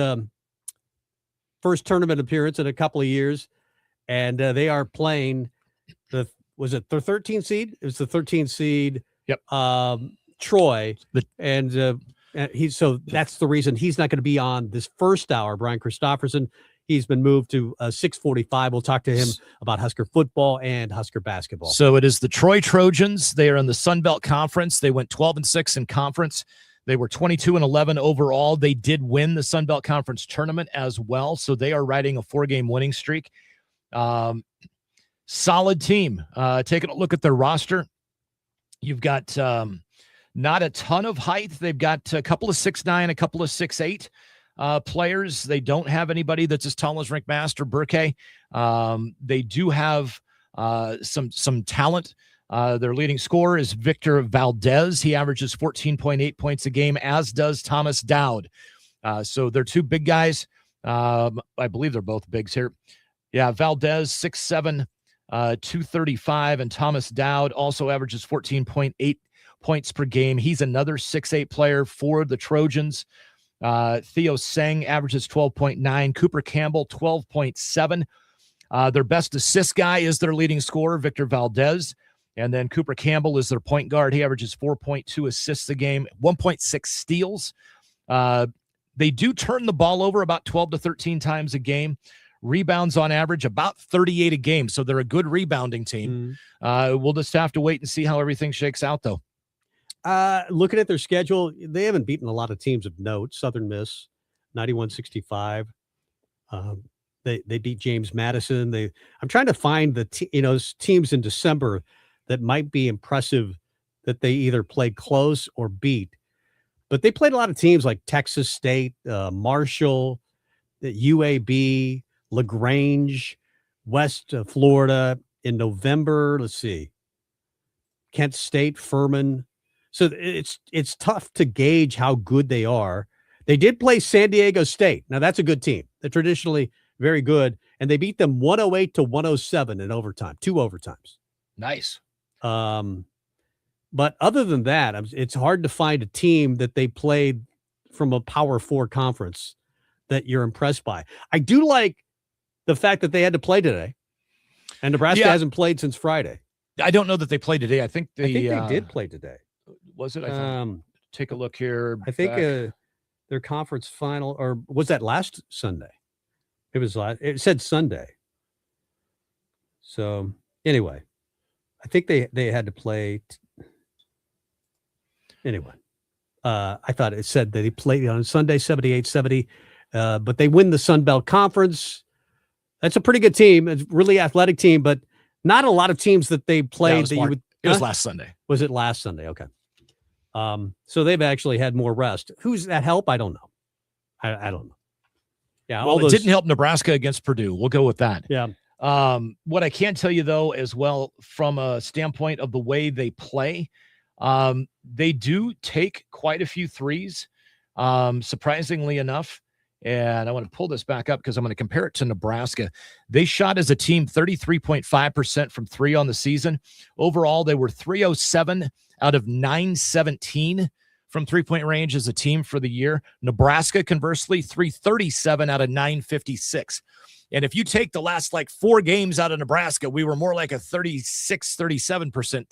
first tournament appearance in a couple of years. And they are playing was it the 13th seed? It was the 13th seed. Yep. Troy. So that's the reason he's not going to be on this first hour. Brian Christopherson, he's been moved to 6:45. We'll talk to him about Husker football and Husker basketball. So it is the Troy Trojans. They are in the Sun Belt Conference. They went 12-6 in conference. They were 22-11 overall. They did win the Sun Belt Conference tournament as well. So they are riding a 4-game winning streak. Solid team. Taking a look at their roster, you've got not a ton of height. They've got a couple of 6'9", a couple of 6'8" players. They don't have anybody that's as tall as Rick Master, Burke. They do have some talent. Their leading scorer is Victor Valdez. He averages 14.8 points a game, as does Thomas Dowd. So they're two big guys. I believe they're both bigs here. Yeah, Valdez, 6'7", 235, and Thomas Dowd also averages 14.8 points per game. He's another 6'8" player for the Trojans. Theo Seng averages 12.9. Cooper Campbell, 12.7. Their best assist guy is their leading scorer, Victor Valdez. And then Cooper Campbell is their point guard. He averages 4.2 assists a game, 1.6 steals. They do turn the ball over about 12 to 13 times a game. Rebounds on average about 38 a game. So they're a good rebounding team. We'll just have to wait and see how everything shakes out, though. Looking at their schedule, they haven't beaten a lot of teams of note. Southern Miss, 91-65. They beat James Madison. I'm trying to find the teams in December that might be impressive that they either played close or beat. But they played a lot of teams like Texas State, Marshall, the UAB, LaGrange, West Florida in November. Let's see. Kent State, Furman. So it's tough to gauge how good they are. They did play San Diego State. Now, that's a good team. They're traditionally very good, and they beat them 108-107 in overtime, 2 overtimes. Nice. But other than that, it's hard to find a team that they played from a Power 4 conference that you're impressed by. I do like the fact that they had to play today, and Nebraska hasn't played since Friday. I don't know that they played today. I think they did play today. Was it? Take a look here. I think their conference final, or was that last Sunday? It said Sunday. So anyway, I think they had to play. Anyway, I thought it said that he played on Sunday, 78-70, but they win the Sun Belt Conference. That's a pretty good team. It's a really athletic team, but not a lot of teams that they played it was last Sunday. Was it last Sunday? Okay. So they've actually had more rest. Who's that help? I don't know. I don't know. Yeah. Well, it didn't help Nebraska against Purdue. We'll go with that. Yeah. What I can tell you, though, as well, from a standpoint of the way they play, they do take quite a few threes, surprisingly enough. And I want to pull this back up because I'm going to compare it to Nebraska. They shot as a team 33.5% from three on the season. Overall, they were 307 out of 917 from three-point range as a team for the year. Nebraska, conversely, 337 out of 956. And if you take the last 4 games out of Nebraska, we were more like a 36-37%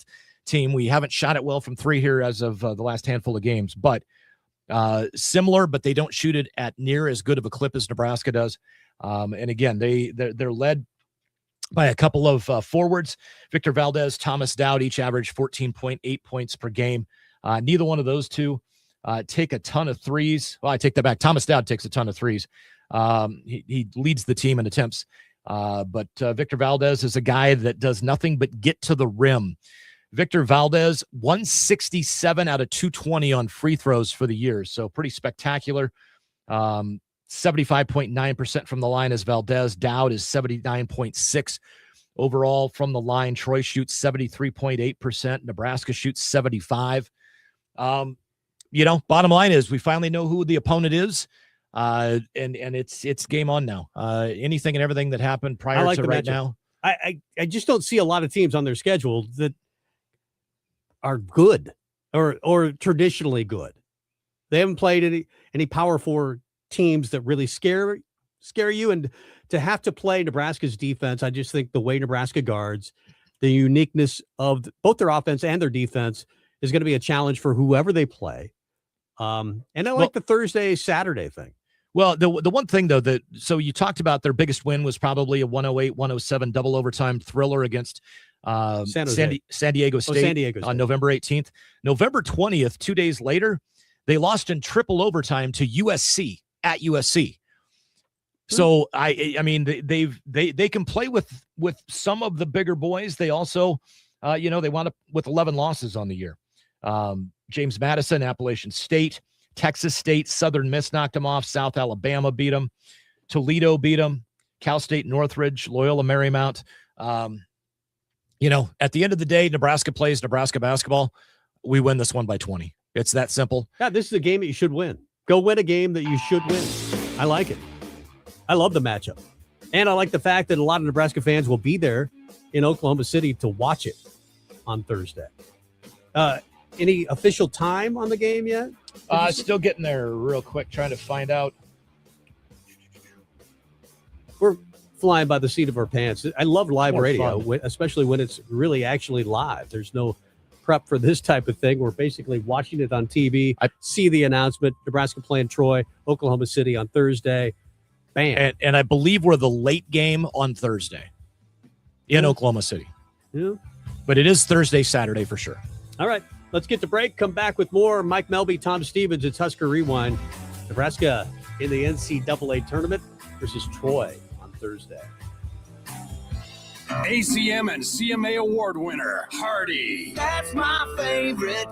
team. We haven't shot it well from three here as of the last handful of games, but similar, but they don't shoot it at near as good of a clip as Nebraska does. And again, they're led by a couple of forwards. Victor Valdez, Thomas Dowd, each average 14.8 points per game. Neither one of those two take a ton of threes. Well, I take that back. Thomas Dowd takes a ton of threes. He leads the team in attempts. But Victor Valdez is a guy that does nothing but get to the rim. Victor Valdez, 167 out of 220 on free throws for the year. So pretty spectacular. 75.9% from the line is Valdez. Dowd is 79.6 overall from the line. Troy shoots 73.8%. Nebraska shoots 75. Bottom line is we finally know who the opponent is. And it's game on now. Anything and everything that happened prior to right now. I just don't see a lot of teams on their schedule that are good or traditionally good. They haven't played any Power 4 teams that really scare you. And to have to play Nebraska's defense, I just think the way Nebraska guards, the uniqueness of both their offense and their defense is going to be a challenge for whoever they play. And I like the Thursday, Saturday thing. Well, the one thing, though, so you talked about their biggest win was probably a 108-107 double overtime thriller against San Diego State on November 18th. November 20th, 2 days later, they lost in triple overtime to USC at USC. So I mean they can play with some of the bigger boys. They also they wound up with 11 losses on the year. James Madison, Appalachian State, Texas State, Southern Miss knocked them off. South Alabama beat them. Toledo beat them. Cal State, Northridge, Loyola Marymount. At the end of the day, Nebraska plays Nebraska basketball. We win this one by 20. It's that simple. Yeah, this is a game that you should win. Go win a game that you should win. I like it. I love the matchup. And I like the fact that a lot of Nebraska fans will be there in Oklahoma City to watch it on Thursday. Any official time on the game yet? Still getting there real quick, trying to find out. We're flying by the seat of our pants. I love live radio, especially when it's really actually live. There's no prep for this type of thing. We're basically watching it on TV. I see the announcement, Nebraska playing Troy, Oklahoma City on Thursday. Bam. And I believe we're the late game on Thursday in Oklahoma City. Yeah. But it is Thursday, Saturday for sure. All right. Let's get to break. Come back with more. Mike Melby, Tom Stevens. It's Husker Rewind. Nebraska in the NCAA tournament versus Troy on Thursday. ACM and CMA award winner, Hardy. That's my favorite.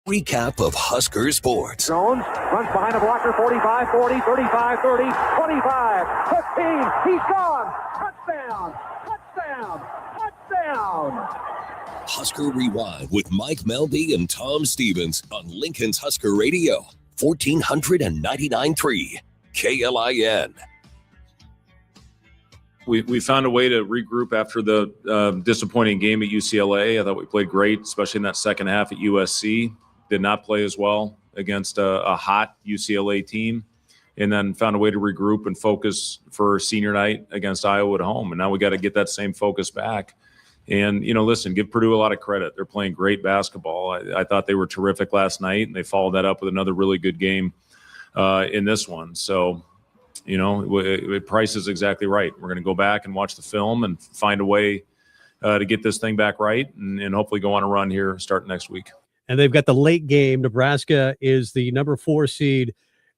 Recap of Husker sports. Jones runs behind a blocker, 45, 40, 35, 30, 25, 15. He's gone. Touchdown. Touchdown. Touchdown. Husker Rewind with Mike Melby and Tom Stevens on Lincoln's Husker Radio, 1499.3 KLIN. We found a way to regroup after the disappointing game at UCLA. I thought we played great, especially in that second half at USC. Did not play as well against a hot UCLA team, and then found a way to regroup and focus for senior night against Iowa at home. And now we got to get that same focus back. And, listen, give Purdue a lot of credit. They're playing great basketball. I thought they were terrific last night, and they followed that up with another really good game in this one. So, Price is exactly right. We're going to go back and watch the film and find a way to get this thing back right and hopefully go on a run here starting next week. And they've got the late game. Nebraska is the number 4 seed,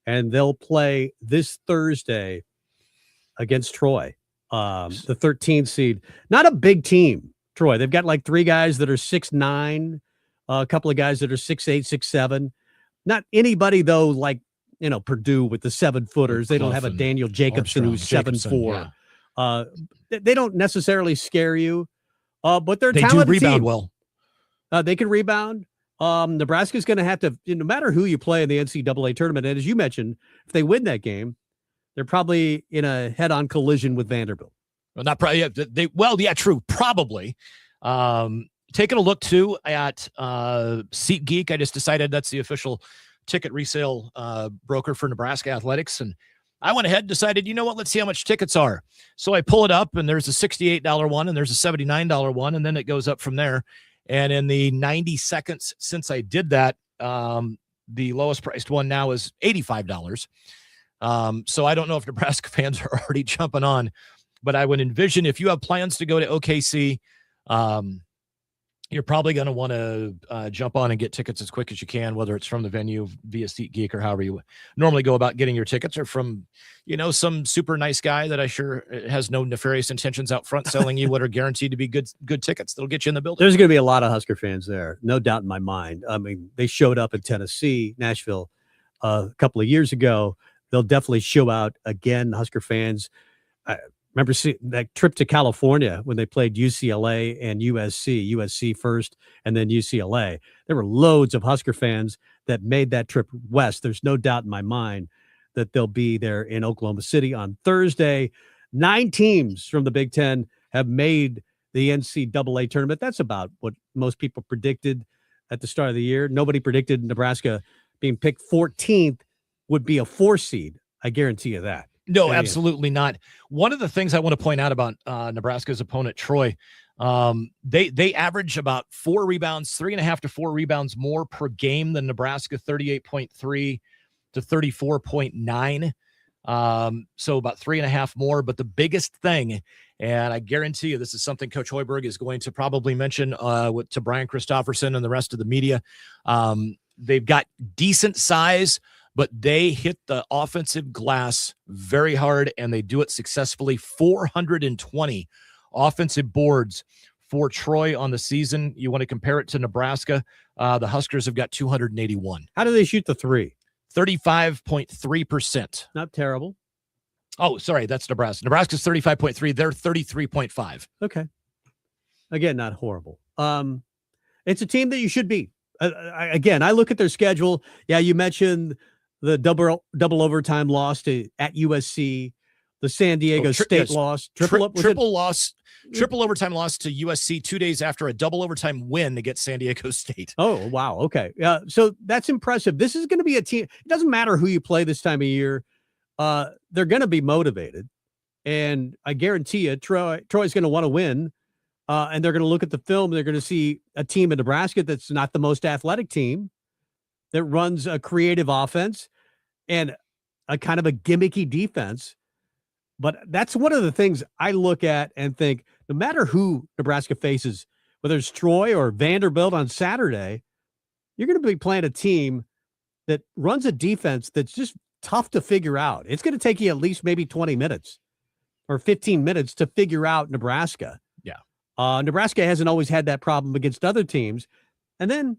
and they'll play this Thursday against Troy, the 13th seed. Not a big team, Troy. They've got like 3 guys that are 6'9", a couple of guys that are 6'8", 6'7". Not anybody, though, like, Purdue with the 7-footers. They don't have a Daniel Jacobson who's 7'4". Yeah. They don't necessarily scare you, but they're talented. They do rebound team. well. They can rebound. Nebraska's going to have to, no matter who you play in the NCAA tournament, and as you mentioned, if they win that game, they're probably in a head-on collision with Vanderbilt. Well, not probably. Yeah, true. Probably. Taking a look too at SeatGeek. I just decided that's the official ticket resale broker for Nebraska athletics, and I went ahead and decided, let's see how much tickets are. So I pull it up, and there's a $68 one, and there's a $79 one, and then it goes up from there. And in the 90 seconds since I did that, the lowest priced one now is $85. So I don't know if Nebraska fans are already jumping on, but I would envision if you have plans to go to OKC, you're probably going to want to jump on and get tickets as quick as you can, whether it's from the venue via SeatGeek or however you normally go about getting your tickets, or from, some super nice guy that I sure has no nefarious intentions out front selling you what are guaranteed to be good tickets that'll get you in the building. There's going to be a lot of Husker fans there, no doubt in my mind. I mean, they showed up in Tennessee, Nashville, a couple of years ago. They'll definitely show out again, Husker fans. Remember that trip to California when they played UCLA and USC first and then UCLA. There were loads of Husker fans that made that trip west. There's no doubt in my mind that they'll be there in Oklahoma City on Thursday. 9 teams from the Big Ten have made the NCAA tournament. That's about what most people predicted at the start of the year. Nobody predicted Nebraska being picked 14th would be a 4 seed. I guarantee you that. No, absolutely not. One of the things I want to point out about Nebraska's opponent, Troy, they average about 4 rebounds, 3.5 to 4 rebounds more per game than Nebraska, 38.3 to 34.9. So about 3.5 more. But the biggest thing, and I guarantee you this is something Coach Hoiberg is going to probably mention to Brian Christopherson and the rest of the media. They've got decent size, but they hit the offensive glass very hard, and they do it successfully. 420 offensive boards for Troy on the season. You want to compare it to Nebraska, the Huskers have got 281. How do they shoot the 3? 35.3%. Not terrible. Oh, sorry, that's Nebraska. Nebraska's 35.3. They're 33.5. Okay. Again, not horrible. It's a team that you should beat. Again, I look at their schedule. Yeah, you mentioned the double overtime loss at USC, the San Diego State loss, triple overtime loss to USC 2 days after a double overtime win against San Diego State. Oh, wow. Okay. So that's impressive. This is going to be a team. It doesn't matter who you play this time of year. They're going to be motivated. And I guarantee you, Troy's going to want to win. And they're going to look at the film. They're going to see a team in Nebraska that's not the most athletic team, that runs a creative offense and a kind of a gimmicky defense. But that's one of the things I look at and think, no matter who Nebraska faces, whether it's Troy or Vanderbilt on Saturday, you're going to be playing a team that runs a defense that's just tough to figure out. It's going to take you at least maybe 20 minutes or 15 minutes to figure out Nebraska. Yeah. Nebraska hasn't always had that problem against other teams. And then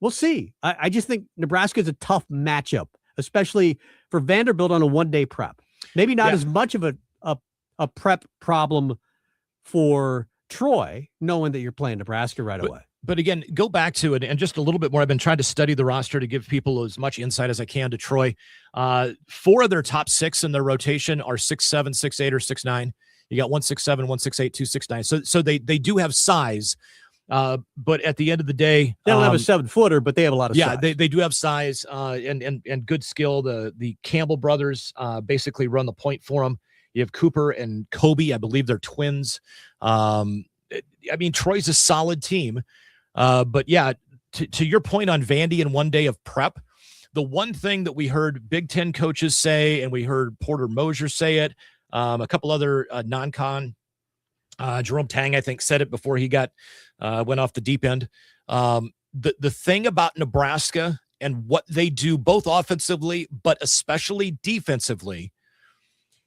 We'll see. I just think Nebraska is a tough matchup, especially for Vanderbilt on a one-day prep. Maybe not as much of a prep problem for Troy, knowing that you're playing Nebraska right away. But again, go back to it and just a little bit more. I've been trying to study the roster to give people as much insight as I can to Troy. 4 of their top 6 in their rotation are 6'7", 6'8", or 6'9". You got 167, 168, 269. So they do have size. But at the end of the day, they don't have a 7-footer, but they have a lot of size. They do have size and good skill. The Campbell brothers basically run the point for them. You have Cooper and Kobe. I believe they're twins. I mean, Troy's a solid team. But yeah, to your point on Vandy and one day of prep, the one thing that we heard Big Ten coaches say, and we heard Porter Mosier say it, a couple other non-con, Jerome Tang, I think, said it before he went off the deep end. The thing about Nebraska and what they do both offensively, but especially defensively,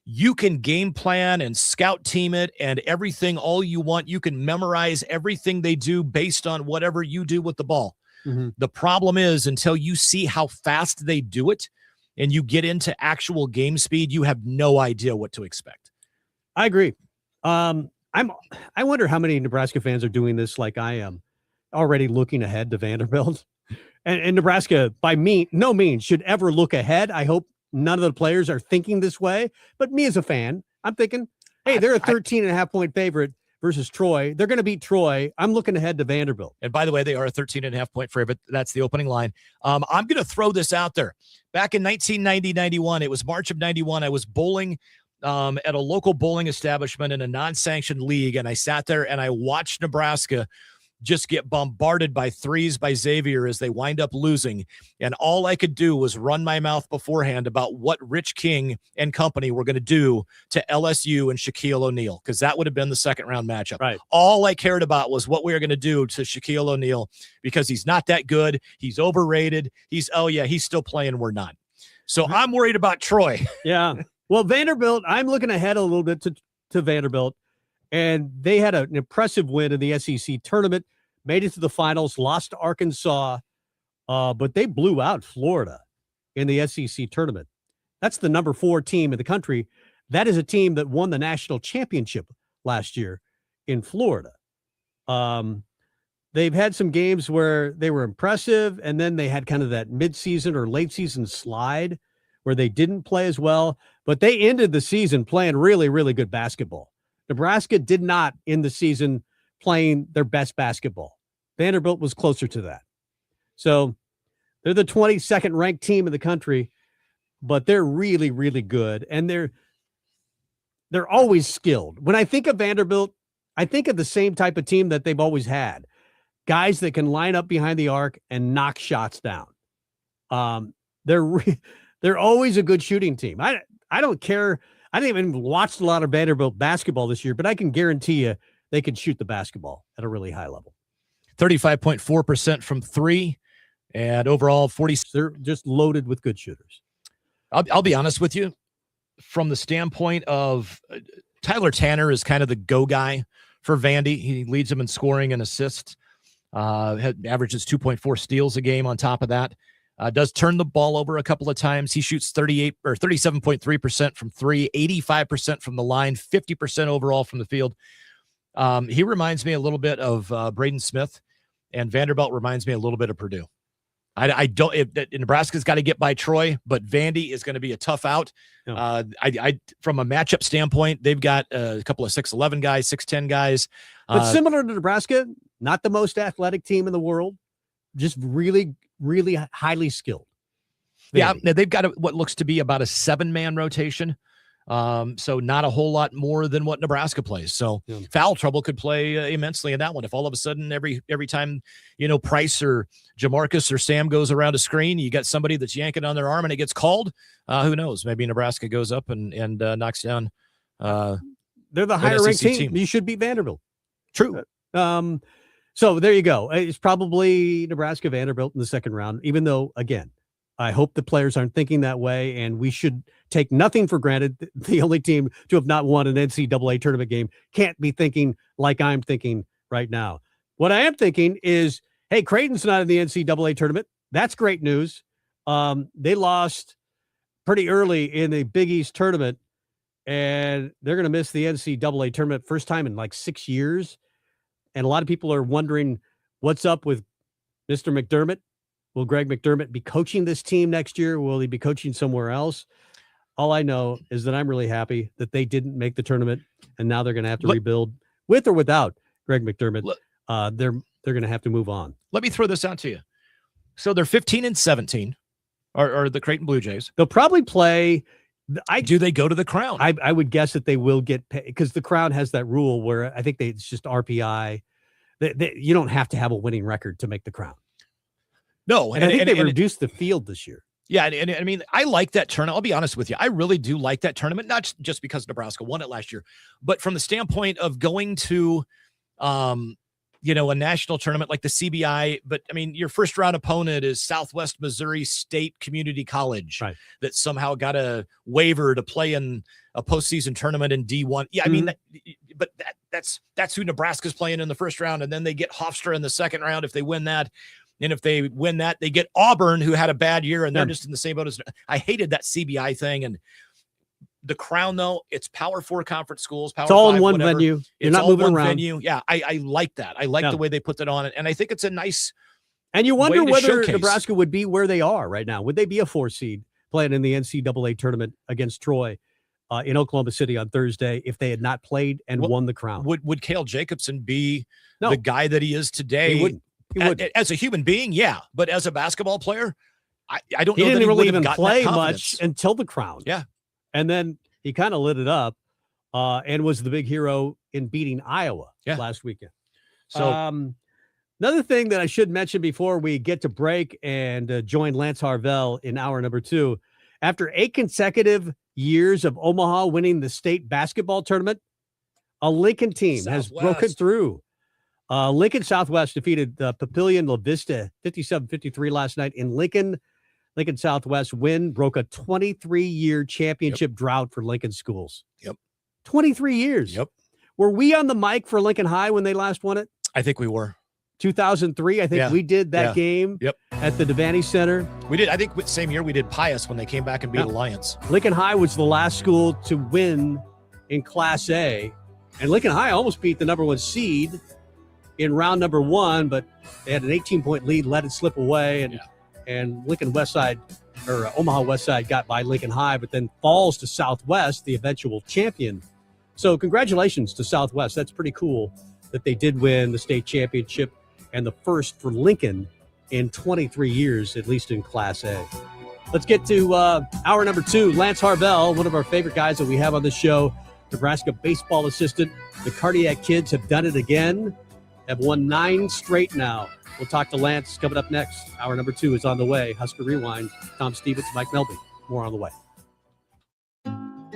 you can game plan and scout team it and everything all you want. You can memorize everything they do based on whatever you do with the ball. Mm-hmm. The problem is until you see how fast they do it and you get into actual game speed, you have no idea what to expect. I agree. I wonder how many Nebraska fans are doing this like I am, already looking ahead to Vanderbilt. And Nebraska, by no means, should ever look ahead. I hope none of the players are thinking this way. But me as a fan, I'm thinking, hey, they're a 13.5-point favorite versus Troy. They're going to beat Troy. I'm looking ahead to Vanderbilt. And by the way, they are a 13.5-point favorite. That's the opening line. I'm going to throw this out there. Back in 1990-91, it was March of 91, I was bowling at a local bowling establishment in a non-sanctioned league, and I sat there and I watched Nebraska just get bombarded by threes by Xavier as they wind up losing. And all I could do was run my mouth beforehand about what Rich King and company were going to do to LSU and Shaquille O'Neal, because that would have been the second round matchup. Right. All I cared about was what we were going to do to Shaquille O'Neal, because he's not that good. He's overrated. He's still playing. We're not. So I'm worried about Troy. Yeah. Well, Vanderbilt, I'm looking ahead a little bit to Vanderbilt, and they had an impressive win in the SEC tournament, made it to the finals, lost to Arkansas, but they blew out Florida in the SEC tournament. That's the number 4 team in the country. That is a team that won the national championship last year in Florida. They've had some games where they were impressive, and then they had kind of that midseason or late season slide where they didn't play as well, but they ended the season playing really, really good basketball. Nebraska did not end the season playing their best basketball. Vanderbilt was closer to that. So they're the 22nd ranked team in the country, but they're really, really good. And they're always skilled. When I think of Vanderbilt, I think of the same type of team that they've always had. Guys that can line up behind the arc and knock shots down. They're always a good shooting team. I don't care. I didn't even watch a lot of Vanderbilt basketball this year, but I can guarantee you they can shoot the basketball at a really high level. 35.4% from 3, and overall 40. They're just loaded with good shooters. I'll be honest with you, from the standpoint of Tyler Tanner is kind of the go guy for Vandy. He leads them in scoring and assists. Averages 2.4 steals a game on top of that. Does turn the ball over a couple of times. He shoots 37.3% from 3, 85% from the line, 50% overall from the field. He reminds me a little bit of Braden Smith, and Vanderbilt reminds me a little bit of Purdue. Nebraska's got to get by Troy, but Vandy is going to be a tough out. No. From a matchup standpoint, they've got a couple of 6'11 guys, 6'10 guys. But similar to Nebraska, not the most athletic team in the world, just really, really highly skilled. Vandy. Yeah, they've got what looks to be about a 7-man rotation. So not a whole lot more than what Nebraska plays. So foul trouble could play immensely in that one. If all of a sudden every time, Price or Jamarcus or Sam goes around a screen, you got somebody that's yanking on their arm and it gets called, who knows? Maybe Nebraska goes up and knocks down. They're the higher ranked team. You should beat Vanderbilt. True. So there you go. It's probably Nebraska Vanderbilt in the second round, even though, again, I hope the players aren't thinking that way, and we should take nothing for granted. The only team to have not won an NCAA tournament game can't be thinking like I'm thinking right now. What I am thinking is, Hey, Creighton's not in the NCAA tournament. That's great news. They lost pretty early in the Big East tournament, and they're going to miss the NCAA tournament first time in like 6 years. And a lot of people are wondering what's up with Mr. McDermott. Will Greg McDermott be coaching this team next year? Will he be coaching somewhere else? All I know is that I'm really happy that they didn't make the tournament, and now they're going to have to rebuild with or without Greg McDermott. They're going to have to move on. Let me throw this out to you. So they're 15-17, or the Creighton Blue Jays. They'll probably play. Do they go to the Crown? I would guess that they will get paid because the Crown has that rule where I think it's just RPI. You don't have to have a winning record to make the Crown. No, and I think they reduced the field this year. Yeah, and I mean, I like that tournament. I'll be honest with you. I really do like that tournament, not just because Nebraska won it last year, but from the standpoint of going to, a national tournament like the CBI. But, I mean, your first-round opponent is Southwest Missouri State Community College that somehow got a waiver to play in a postseason tournament in D1. Yeah, I mean, that's who Nebraska's playing in the first round, and then they get Hofstra in the second round if they win that. And if they win that, they get Auburn, who had a bad year, and they're just in the same boat as – I hated that CBI thing. And the Crown, though, it's Power 4 conference schools. Power it's all 5, in one whatever. venue. You're it's not all moving one around. Venue. Yeah, I like that. I like the way they put that on it. And I think it's a nice And you wonder way to whether showcase. Nebraska would be where they are right now. Would they be a 4 seed playing in the NCAA tournament against Troy in Oklahoma City on Thursday if they had not played and won the Crown? Would Cale Jacobson be the guy that he is today? He wouldn't. As a human being, yeah. But as a basketball player, I don't He know that didn't really would have even gotten play that much confidence. until the Crown. Yeah. And then he kind of lit it up and was the big hero in beating Iowa last weekend. So another thing that I should mention before we get to break and join Lance Harvell in hour number 2, after 8 consecutive years of Omaha winning the state basketball tournament, a Lincoln team has broken through. Lincoln Southwest defeated Papillion La Vista 57-53 last night in Lincoln. Lincoln Southwest win broke a 23-year championship drought for Lincoln schools. 23 years. Were we on the mic for Lincoln High when they last won it? I think we were. 2003, I think we did that game at the Devaney Center. We did. I think same year we did Pius when they came back and beat Alliance. Lincoln High was the last school to win in Class A, and Lincoln High almost beat the number 1 seed in round number 1, but they had an 18-point lead, let it slip away, and Lincoln Westside or Omaha Westside got by Lincoln High, but then falls to Southwest, the eventual champion. So congratulations to Southwest. That's pretty cool that they did win the state championship and the first for Lincoln in 23 years, at least in Class A. Let's get to hour number 2. Lance Harvell, one of our favorite guys that we have on the show, Nebraska baseball assistant. The Cardiac Kids have done it again. Have won 9 straight now. We'll talk to Lance coming up next. Hour number 2 is on the way. Husker Rewind, Tom Stevens, Mike Melby. More on the way.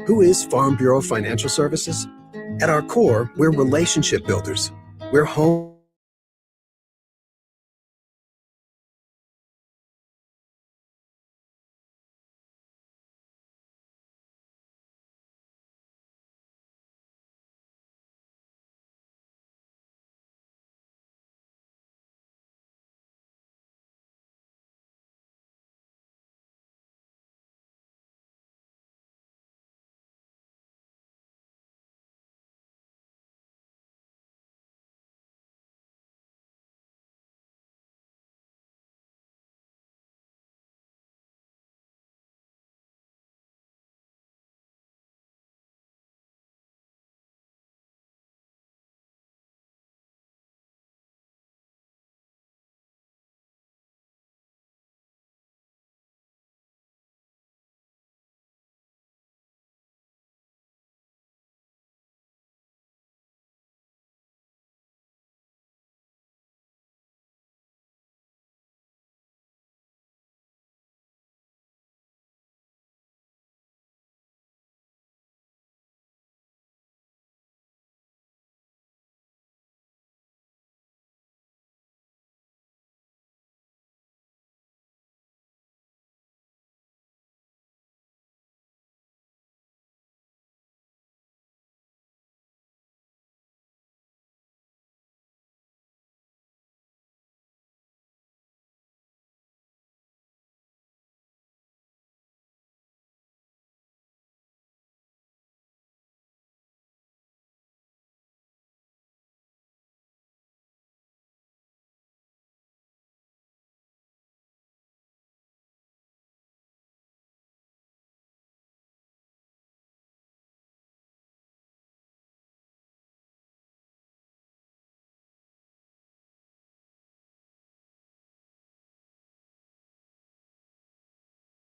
Who is Farm Bureau Financial Services? At our core, we're relationship builders. We're home.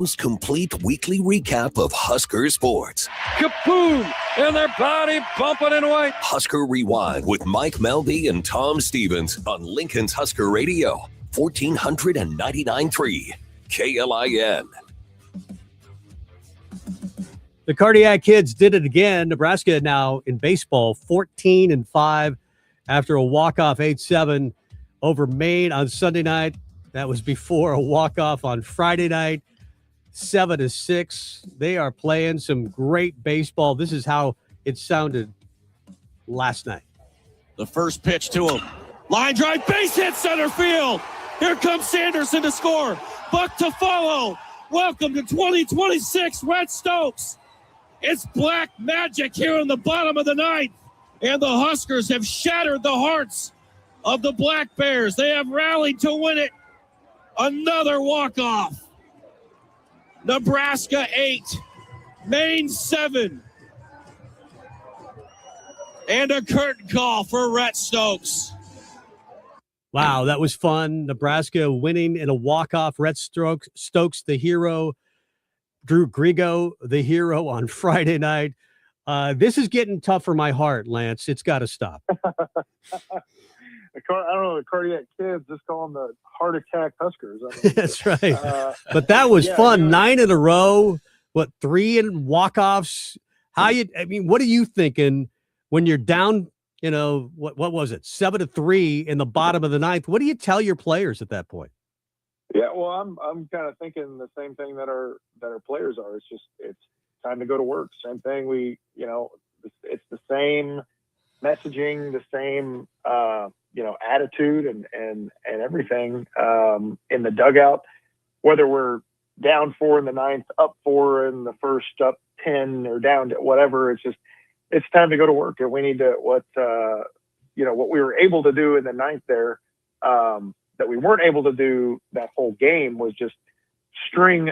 Most complete weekly recap of Husker sports. Kaboom! And their body bumping and away. Husker Rewind with Mike Melby and Tom Stevens on Lincoln's Husker Radio, 1499.3 KLIN. The Cardiac Kids did it again. Nebraska now in baseball 14-5 after a walk-off 8-7 over Maine on Sunday night. That was before a walk-off on Friday night. 7-6. They are playing some great baseball. This is how it sounded last night. The first pitch to him. Line drive, base hit center field. Here comes Sanderson to score. Buck to follow. Welcome to 2026 Red Stokes. It's black magic here in the bottom of the ninth. And the Huskers have shattered the hearts of the Black Bears. They have rallied to win it. Another walk-off. Nebraska 8, Maine 7. And a curtain call for Rhett Stokes. Wow, that was fun. Nebraska winning in a walk-off. Rhett Stokes, the hero. Drew Grigo, the hero on Friday night. This is getting tough for my heart, Lance. It's got to stop. I don't know, the Cardiac Kids, just call them the Heart Attack Huskers. I mean, that's right. But that was fun. 9 in a row. 3 in walk-offs? What are you thinking when you're down, what was it? 7-3 in the bottom of the ninth. What do you tell your players at that point? Yeah, well, I'm kind of thinking the same thing that our players are. It's time to go to work. Same thing. It's the same messaging, the same attitude and everything in the dugout. Whether we're down 4 in the ninth, up 4 in the first, up 10, or down to whatever, it's time to go to work. And we need to what we were able to do in the ninth there. That we weren't able to do that whole game was just string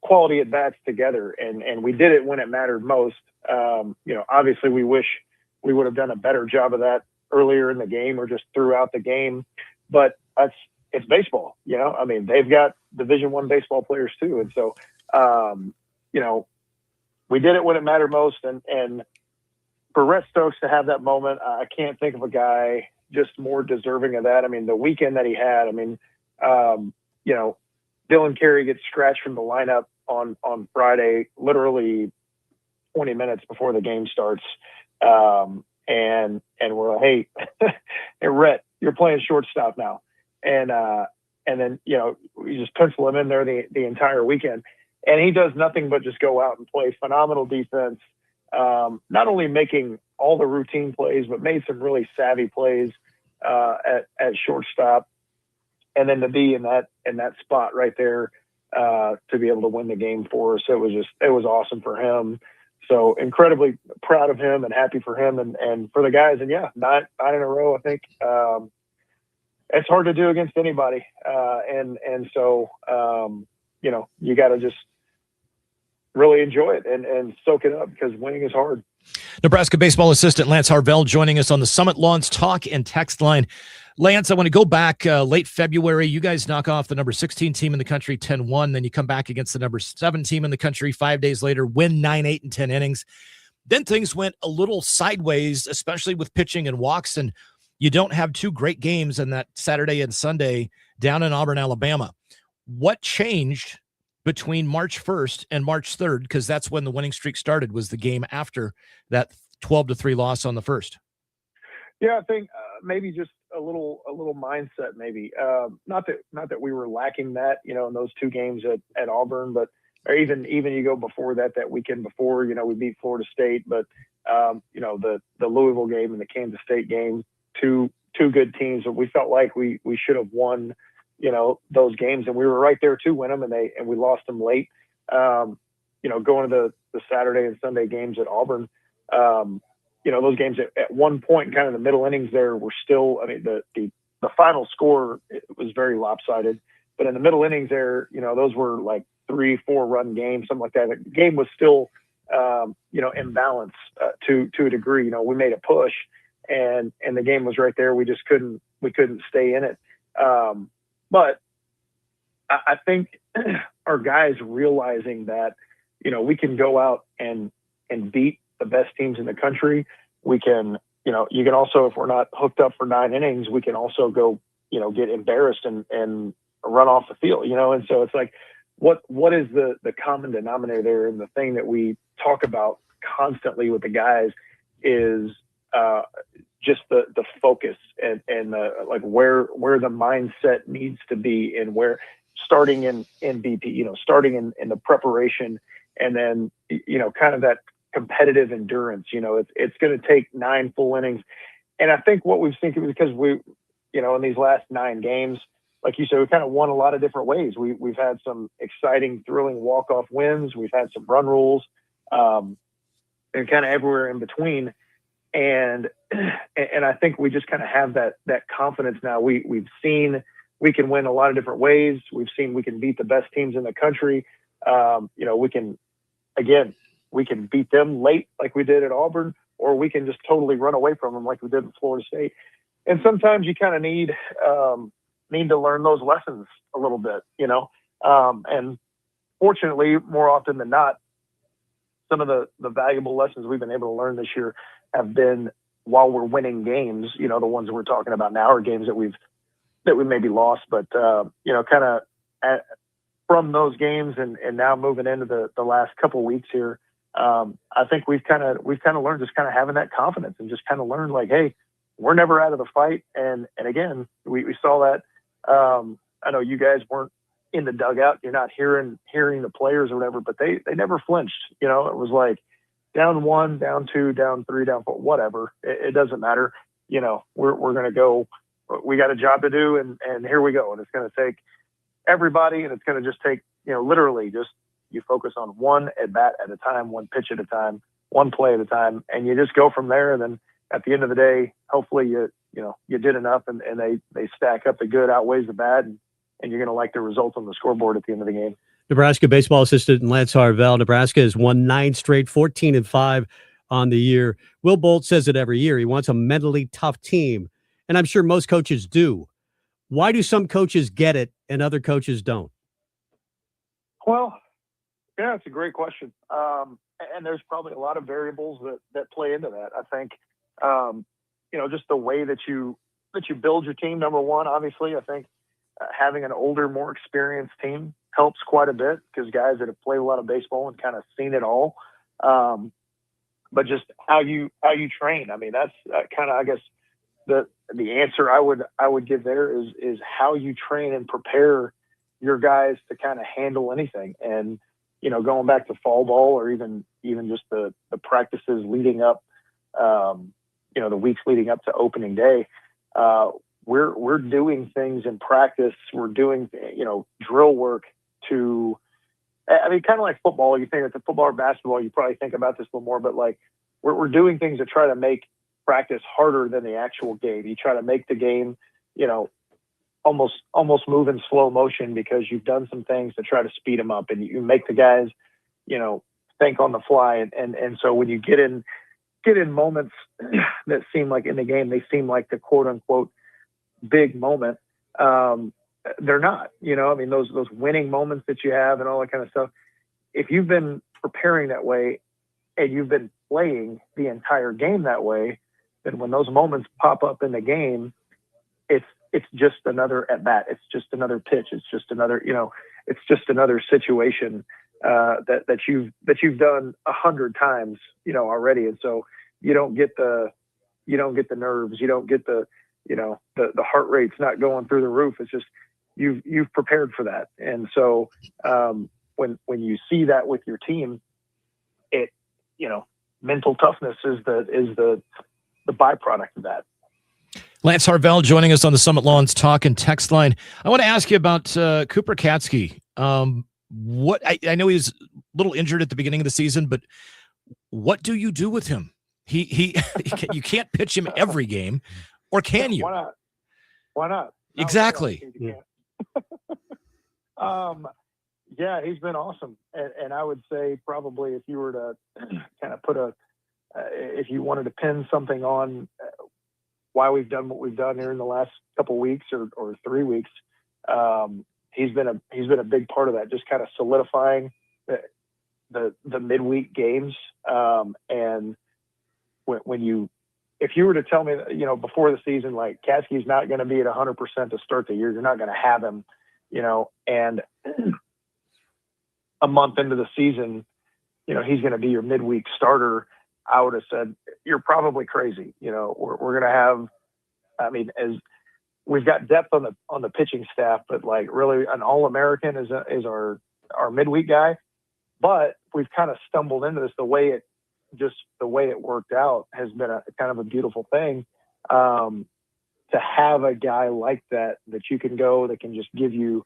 quality at bats together, and we did it when it mattered most. Obviously we wish we would have done a better job of that earlier in the game or just throughout the game, but it's baseball. They've got Division I baseball players too, and so we did it when it mattered most. And for Rhett Stokes to have that moment, I can't think of a guy just more deserving of that. The weekend that he had, Dylan Carey gets scratched from the lineup on Friday, literally 20 minutes before the game starts. And we're like, hey, Rhett, you're playing shortstop now. And then, we just pencil him in there the entire weekend, and he does nothing but just go out and play phenomenal defense. Not only making all the routine plays, but made some really savvy plays at shortstop, and then to be in that spot right there to be able to win the game for us, it was awesome for him. So incredibly proud of him and happy for him and for the guys. And 9 in a row, I think it's hard to do against anybody. So you got to just really enjoy it and soak it up, because winning is hard. Nebraska baseball assistant Lance Harvell joining us on the Summit Lawns Talk and Text line. Lance, I want to go back late February. You guys knock off the number 16 team in the country 10-1. Then you come back against the number 7 team in the country 5 days later, win 9, 8, and 10 innings. Then things went a little sideways, especially with pitching and walks, and you don't have 2 great games in that Saturday and Sunday down in Auburn, Alabama. What changed between March 1st and March 3rd? Because that's when the winning streak started, was the game after that 12-3 loss on the 1st. Yeah, I think maybe just a little mindset, maybe. Not that we were lacking that, in those 2 games at Auburn, but or even you go before that weekend before, we beat Florida State, but the Louisville game and the Kansas State game, two good teams that we felt like we should have won, those games, and we were right there to win them, and we lost them late. Going to the Saturday and Sunday games at Auburn, those games at one point, kind of the middle innings there, were still, the final score, it was very lopsided, but in the middle innings there, those were like 3-4 run games, something like that. The game was still, in balance to a degree. We made a push, and the game was right there. We just couldn't stay in it. But I think our guys realizing that, we can go out and beat the best teams in the country. We can, you can also, if we're not hooked up for 9 innings, we can also go, get embarrassed and run off the field, And so it's like, what is the common denominator there? And the thing that we talk about constantly with the guys is just the focus and like where the mindset needs to be, and where starting in BP, starting in the preparation, and then, kind of that competitive endurance. It's going to take 9 full innings. And I think what we've seen, because we, in these last 9 games, like you said, we kind of won a lot of different ways. We've had some exciting, thrilling walk-off wins. We've had some run rules, and kind of everywhere in between. And I think we just kind of have that confidence now. We've seen we can win a lot of different ways. We've seen we can beat the best teams in the country. We can beat them late like we did at Auburn, or we can just totally run away from them like we did in Florida State. And sometimes you kind of need to learn those lessons a little bit, and fortunately, more often than not, some of the valuable lessons we've been able to learn this year have been while we're winning games. The ones that we're talking about now are games that we maybe lost, but kind of from those games and now moving into the last couple weeks here, I think we've kind of learned just kind of having that confidence and just kind of learned like, hey, we're never out of the fight. And again, we saw that. I know you guys weren't in the dugout. You're not hearing the players or whatever, but they never flinched. It was like down 1, down 2, down 3, down 4, whatever. It doesn't matter. We're going to go. We got a job to do, and here we go. And it's going to take everybody, and it's going to just take, literally just you focus on one at bat at a time, one pitch at a time, one play at a time, and you just go from there. And then at the end of the day, hopefully you did enough, and they stack up. The good outweighs the bad, and you're going to like the results on the scoreboard at the end of the game. Nebraska baseball assistant Lance Harvell. Nebraska has won 9 straight, 14-5 on the year. Will Bolt says it every year. He wants a mentally tough team, and I'm sure most coaches do. Why do some coaches get it and other coaches don't? Well, yeah, it's a great question. And there's probably a lot of variables that play into that. I think, just the way that you build your team, number one, obviously, I think having an older, more experienced team helps quite a bit, because guys that have played a lot of baseball and kind of seen it all. But just how you train. I mean, that's kind of, I guess, the answer I would give there is how you train and prepare your guys to kind of handle anything. And, going back to fall ball, or even just the practices leading up, the weeks leading up to opening day, we're doing things in practice. We're doing, drill work to, kind of like football. You think it's football or basketball, you probably think about this a little more, but like we're doing things to try to make practice harder than the actual game. You try to make the game, almost move in slow motion, because you've done some things to try to speed them up, and you make the guys, think on the fly. And so when you get in moments that seem like in the game, they seem like the quote unquote big moment. They're not, those winning moments that you have and all that kind of stuff. If you've been preparing that way and you've been playing the entire game that way, then when those moments pop up in the game, it's just another at bat. It's just another pitch. It's just another, it's just another situation that you've done 100 times, already. And so you don't get the nerves. You don't get the heart rate's not going through the roof. It's just you've prepared for that. And so when you see that with your team, it mental toughness is the byproduct of that. Lance Harvell joining us on the Summit Lawns Talk and Text line. I want to ask you about Cooper Katsky. What I know he's a little injured at the beginning of the season, but what do you do with him? He you can't pitch him every game, or can you? Why not? No, exactly. Yeah, he's been awesome, and I would say probably if you were to kind of put if you wanted to pin something on why we've done what we've done here in the last couple of weeks or 3 weeks, he's been a big part of that, just kind of solidifying the midweek games. And if you were to tell me that, you know, before the season, like Caskey's not going to be at 100% to start the year, you're not going to have him, you know, and a month into the season, you know, he's going to be your midweek starter, I would have said, you're probably crazy. You know, we're going to have, I mean, as we've got depth on the pitching staff, but like really an All-American is our midweek guy. But we've kind of stumbled into this. The way it worked out has been a kind of a beautiful thing. To have a guy like that you can go, that can just give you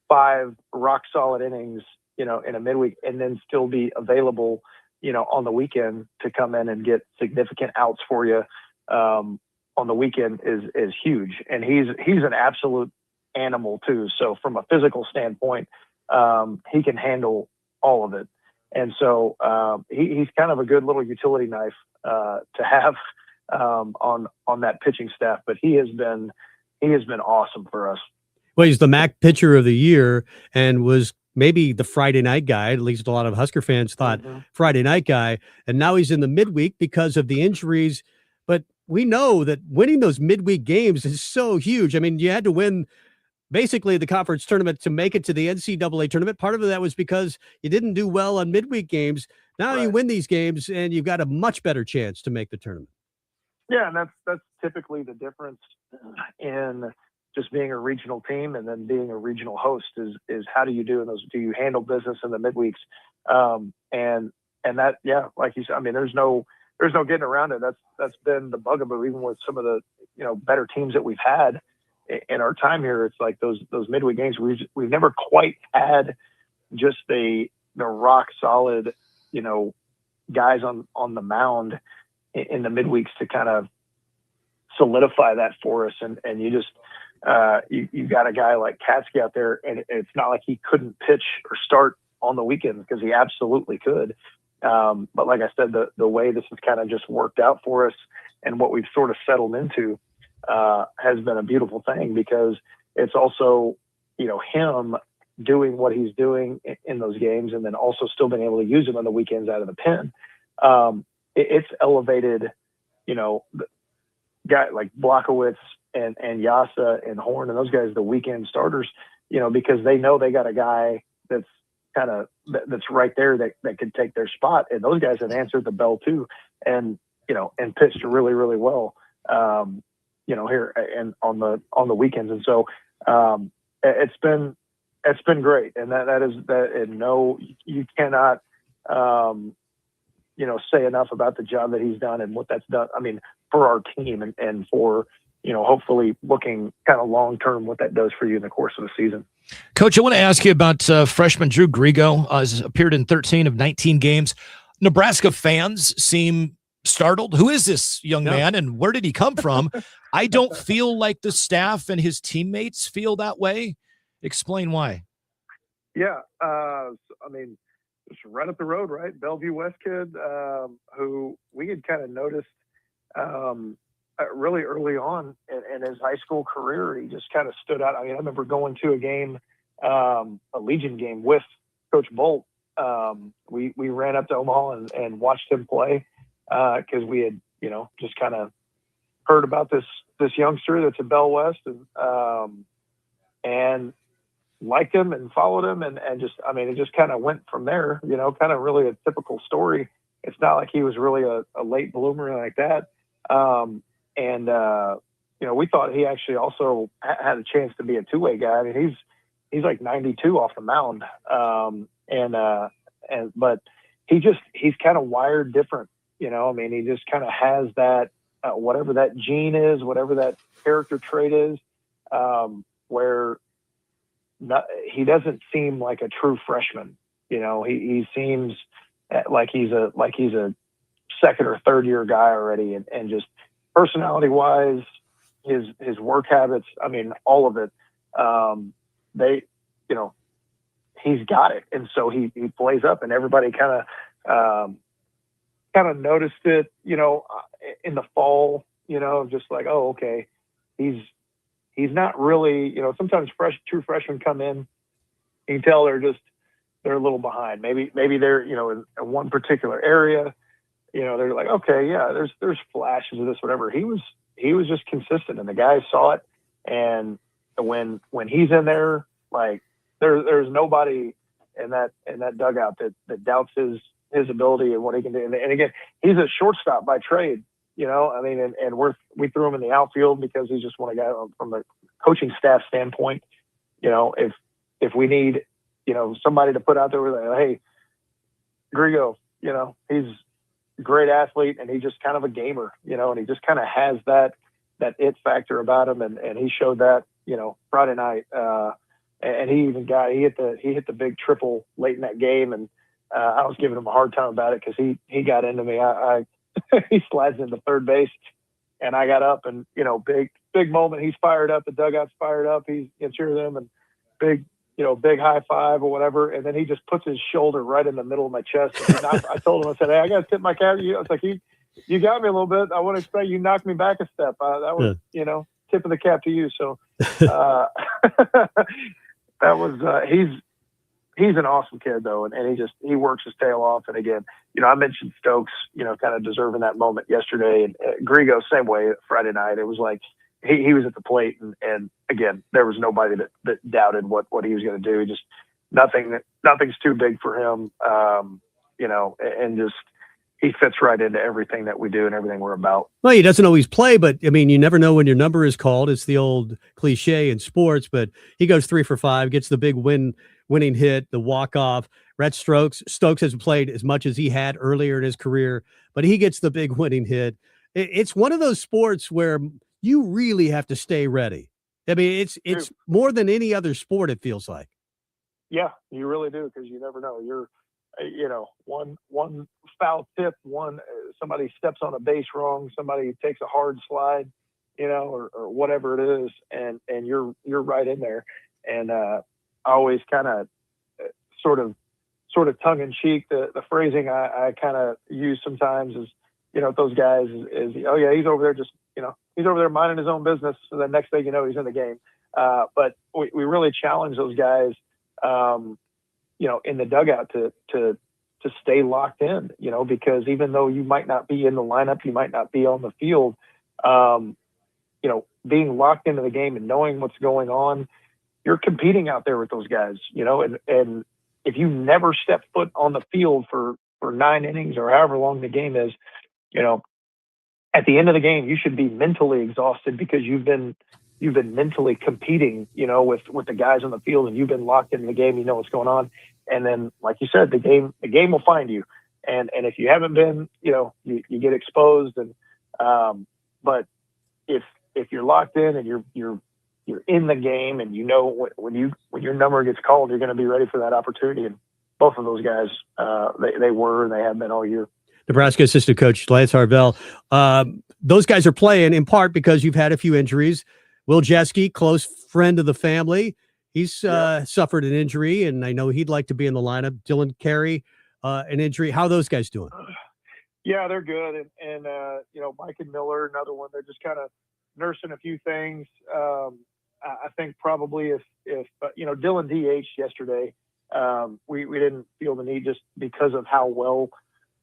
5 rock solid innings, you know, in a midweek, and then still be available, you know, on the weekend to come in and get significant outs for you on the weekend is huge. And he's an absolute animal too. So from a physical standpoint, he can handle all of it. And so he's kind of a good little utility knife to have on that pitching staff. But he has been awesome for us. Well, he's the MAC pitcher of the year and was maybe the Friday night guy. At least a lot of Husker fans thought Friday night guy. And now he's in the midweek because of the injuries. But we know that winning those midweek games is so huge. I mean, you had to win basically the conference tournament to make it to the NCAA tournament. Part of that was because you didn't do well on midweek games. Now you win these games and you've got a much better chance to make the tournament. Yeah, and that's typically the difference in just being a regional team and then being a regional host is how do you do in those? Do you handle business in the midweeks? And that, yeah, like you said, I mean, there's no getting around it. That's been the bugaboo, even with some of the, you know, better teams that we've had in our time here. It's like those midweek games. We've never quite had just the rock solid, you know, guys on the mound in the midweeks to kind of solidify that for us. And you just, you got a guy like Caskey out there, and it's not like he couldn't pitch or start on the weekends, because he absolutely could. But like I said, the way this has kind of just worked out for us and what we've sort of settled into has been a beautiful thing, because it's also, you know, him doing what he's doing in those games, and then also still being able to use him on the weekends out of the pen. It's elevated, you know, guy like Blockowitz and Yasa and Horn and those guys, the weekend starters, you know, because they know they got a guy that's right there that could take their spot. And those guys have answered the bell too, and, you know, and pitched really, really well, you know, here and on the weekends. And so it's been great. And that is that. And no, you cannot, you know, say enough about the job that he's done and what that's done. I mean, for our team and for, you know, hopefully looking kind of long-term what that does for you in the course of the season. Coach, I want to ask you about freshman Drew Grigo. Has appeared in 13 of 19 games. Nebraska fans seem startled. Who is this young man and where did he come from? I don't feel like the staff and his teammates feel that way. Explain why. Yeah. I mean, just right up the road, right? Bellevue West kid, who we had kind of noticed really early on in his high school career. He just kind of stood out. I mean, I remember going to a game, a Legion game with Coach Bolt. We ran up to Omaha and watched him play because we had, you know, just kind of heard about this youngster that's at Bell West and liked him and followed him and just, I mean, it just kind of went from there, you know, kind of really a typical story. It's not like he was really a late bloomer like that. You know, we thought he actually also had a chance to be a two-way guy. I mean, he's like 92 off the mound. But he's kind of wired different, you know. I mean, he just kind of has that, whatever that gene is, whatever that character trait is, where he doesn't seem like a true freshman. You know, he seems like he's a second or third year guy already, and just personality wise, his work habits, I mean, all of it, you know, he's got it. And so he plays up, and everybody kind of noticed it, you know, in the fall, you know, just like, oh, okay, he's he's not really, sometimes true freshmen come in, you can tell they're a little behind. Maybe they're, in one particular area, they're like, okay, yeah, there's flashes of this, whatever. He was just consistent, and the guys saw it. And when he's in there, like there's nobody in that dugout that doubts his ability and what he can do. And again, he's a shortstop by trade, and we threw him in the outfield because he's just one guy from the coaching staff standpoint. If we need, somebody to put out there with, hey, Grigo, he's a great athlete and he's just kind of a gamer, and he just kind of has that it factor about him. And he showed that, Friday night. And he even hit the big triple late in that game. And I was giving him a hard time about it because he got into me. He slides into third base and I got up and, big moment. He's fired up. The dugout's fired up. He's cheering them and big high five or whatever. And then he just puts his shoulder right in the middle of my chest. And I told him, I said, hey, I got to tip my cap. I was like, you got me a little bit. I wouldn't expect you knocked me back a step. That was, tip of the cap to you. So that was he's an awesome kid though, and he works his tail off. And again, I mentioned Stokes, kind of deserving that moment yesterday, and Grigo same way Friday night. It was like he was at the plate, and again, there was nobody that doubted what he was going to do. Just nothing's too big for him, and just. He fits right into everything that we do and everything we're about. Well, he doesn't always play, but I mean, you never know when your number is called. It's the old cliche in sports, but he goes 3 for 5, gets the big winning hit, the walk-off. Stokes hasn't played as much as he had earlier in his career, but he gets the big winning hit. It's one of those sports where you really have to stay ready. I mean, it's more than any other sport, it feels like. Yeah, you really do, because you never know. You're one foul tip, somebody steps on a base wrong, somebody takes a hard slide, or whatever it is, and you're right in there. And I always kind of sort of tongue in cheek, the phrasing I kind of use sometimes is, those guys is oh yeah, he's over there just, he's over there minding his own business. So the next thing you know, he's in the game. But we really challenge those guys, in the dugout to stay locked in, because even though you might not be in the lineup, you might not be on the field, being locked into the game and knowing what's going on, you're competing out there with those guys, and if you never step foot on the field for 9 innings or however long the game is, at the end of the game, you should be mentally exhausted because you've been mentally competing, with the guys on the field, and you've been locked into the game. You know what's going on, and then, like you said, the game will find you. And if you haven't been, you get exposed. And but if you're locked in and you're in the game, and when your number gets called, you're going to be ready for that opportunity. And both of those guys, they were, and they have been all year. Nebraska assistant coach Lance Harvell. Those guys are playing in part because you've had a few injuries. Will Jeske, close friend of the family, he's suffered an injury, and I know he'd like to be in the lineup. Dylan Carey, an injury. How are those guys doing? Yeah, they're good. And Mike and Miller, another one, they're just kind of nursing a few things. I think probably if Dylan DH yesterday, we didn't feel the need just because of how well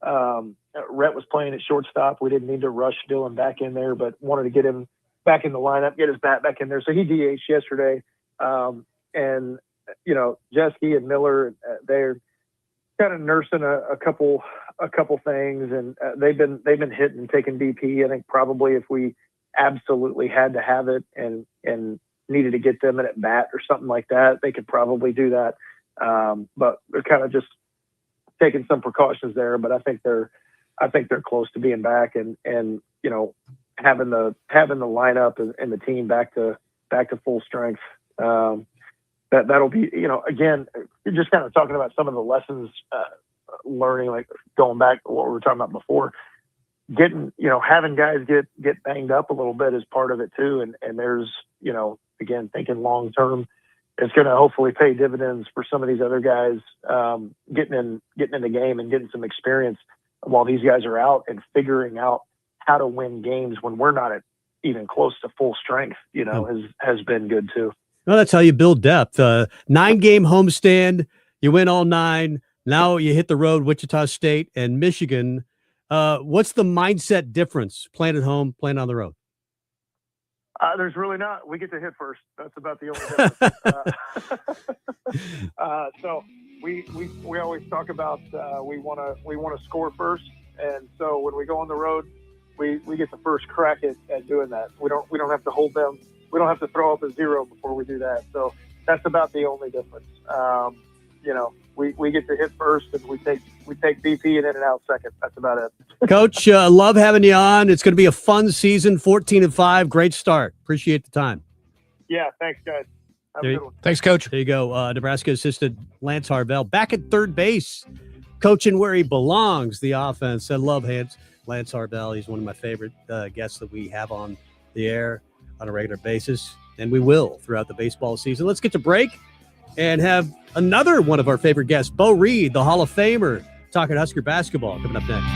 Rhett was playing at shortstop. We didn't need to rush Dylan back in there, but wanted to get him back in the lineup, get his bat back in there. So he DH'd yesterday. And Jeske and Miller, they're kind of nursing a couple things, and they've been hitting, taking BP. I think probably if we absolutely had to have it and needed to get them in at bat or something like that, they could probably do that. But they're kind of just taking some precautions there. But I think they're close to being back, and having the lineup and the team back to full strength. That'll be, again, you're just kind of talking about some of the lessons, learning, like going back to what we were talking about before, having guys get banged up a little bit is part of it too. And there's, again, thinking long-term, it's going to hopefully pay dividends for some of these other guys, getting in the game and getting some experience while these guys are out and figuring out how to win games when we're not even close to full strength, has been good too. Well, that's how you build depth. 9-game homestand, you win all 9. Now you hit the road, Wichita State and Michigan. What's the mindset difference? Playing at home, playing on the road? There's really not. We get to hit first. That's about the only difference. So we always talk about we want to score first, and so when we go on the road, we get the first crack at doing that. We don't have to hold them. We don't have to throw up a 0 before we do that. So that's about the only difference. We get to hit first, and we take BP and in and out second. That's about it. Coach, love having you on. It's going to be a fun season. 14-5, great start. Appreciate the time. Yeah, thanks, guys. Have a good one. Thanks, Coach. There you go. Nebraska assistant Lance Harvell back at third base, coaching where he belongs, the offense. I love Lance Harvell. He's one of my favorite guests that we have on the air on a regular basis, and we will throughout the baseball season. Let's get to break and have another one of our favorite guests, Beau Reid, the Hall of Famer, talking Husker basketball, coming up next.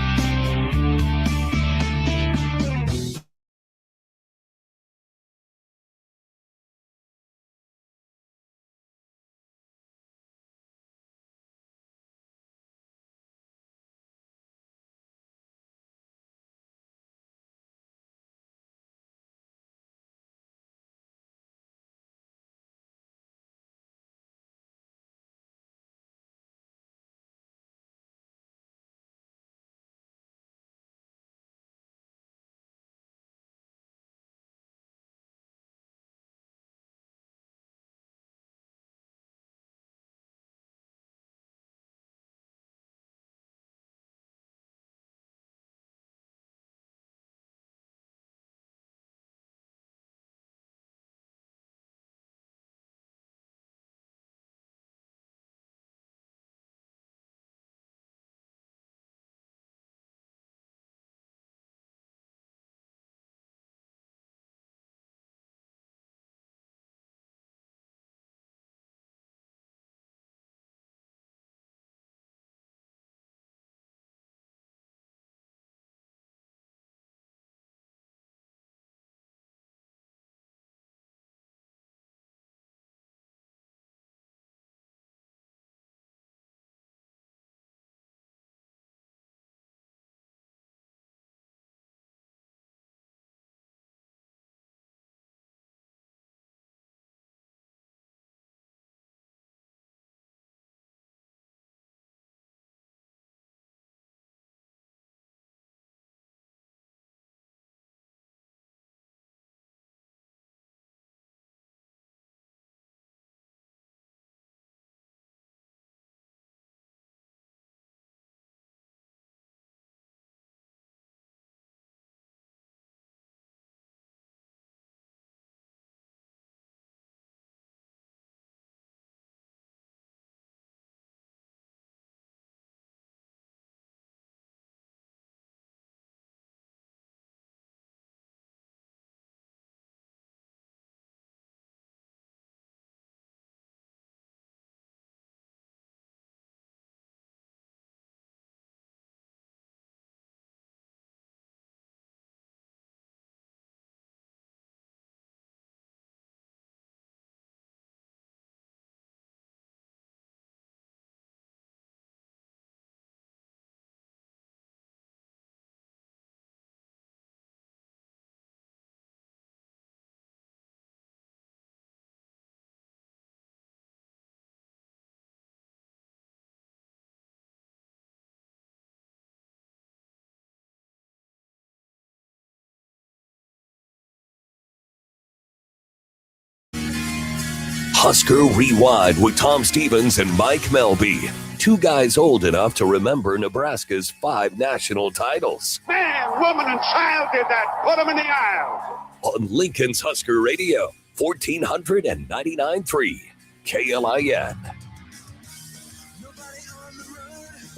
Husker Rewind with Tom Stevens and Mike Melby. Two guys old enough to remember Nebraska's 5 national titles. Man, woman, and child did that. Put them in the aisle. On Lincoln's Husker Radio, 1499.3 KLIN.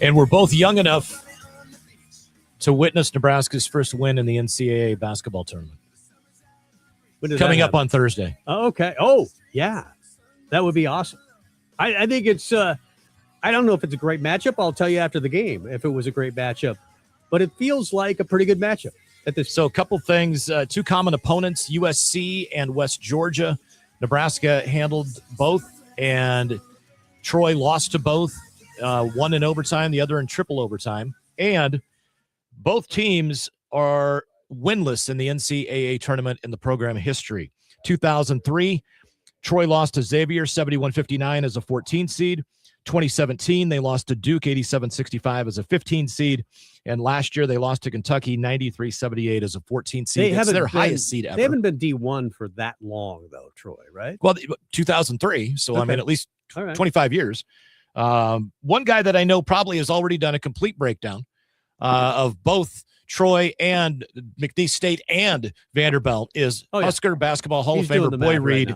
And we're both young enough to witness Nebraska's first win in the NCAA basketball tournament. Coming up on Thursday. Oh, okay. Oh, yeah. That would be awesome. I think it's I don't know if it's a great matchup. I'll tell you after the game if it was a great matchup. But it feels like a pretty good matchup. So a couple things, two common opponents, USC and West Georgia. Nebraska handled both, and Troy lost to both, one in overtime, the other in triple overtime. And both teams are winless in the NCAA tournament in the program history. 2003, Troy lost to Xavier 71-59 as a 14 seed. 2017, they lost to Duke 87-65 as a 15 seed. And last year, they lost to Kentucky 93-78 as a 14 seed. It's their highest seed ever. They haven't been D1 for that long, though, Troy, right? Well, 2003. So, Okay. I mean, at least All right. 25 years. One guy that I know probably has already done a complete breakdown of both Troy and McNeese State and Vanderbilt is Husker basketball Hall of Famer Beau Reid.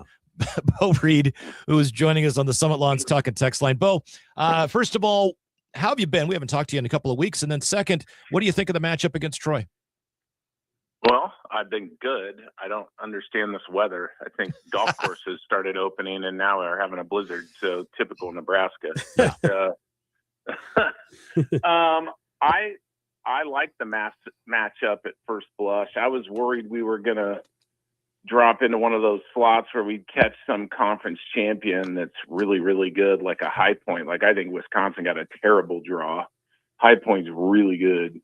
Beau Reid, who is joining us on the Summit Lawns Talk and Text line. Beau, first of all, how have you been? We haven't talked to you in a couple of weeks. And then second, what do you think of the matchup against Troy? Well, I've been good. I don't understand this weather. I think golf courses started opening and now are having a blizzard. So typical Nebraska. I like the matchup at first blush. I was worried we were going to drop into one of those slots where we'd catch some conference champion that's really, really good, like a High Point. Like I think Wisconsin got a terrible draw. High Point's really good.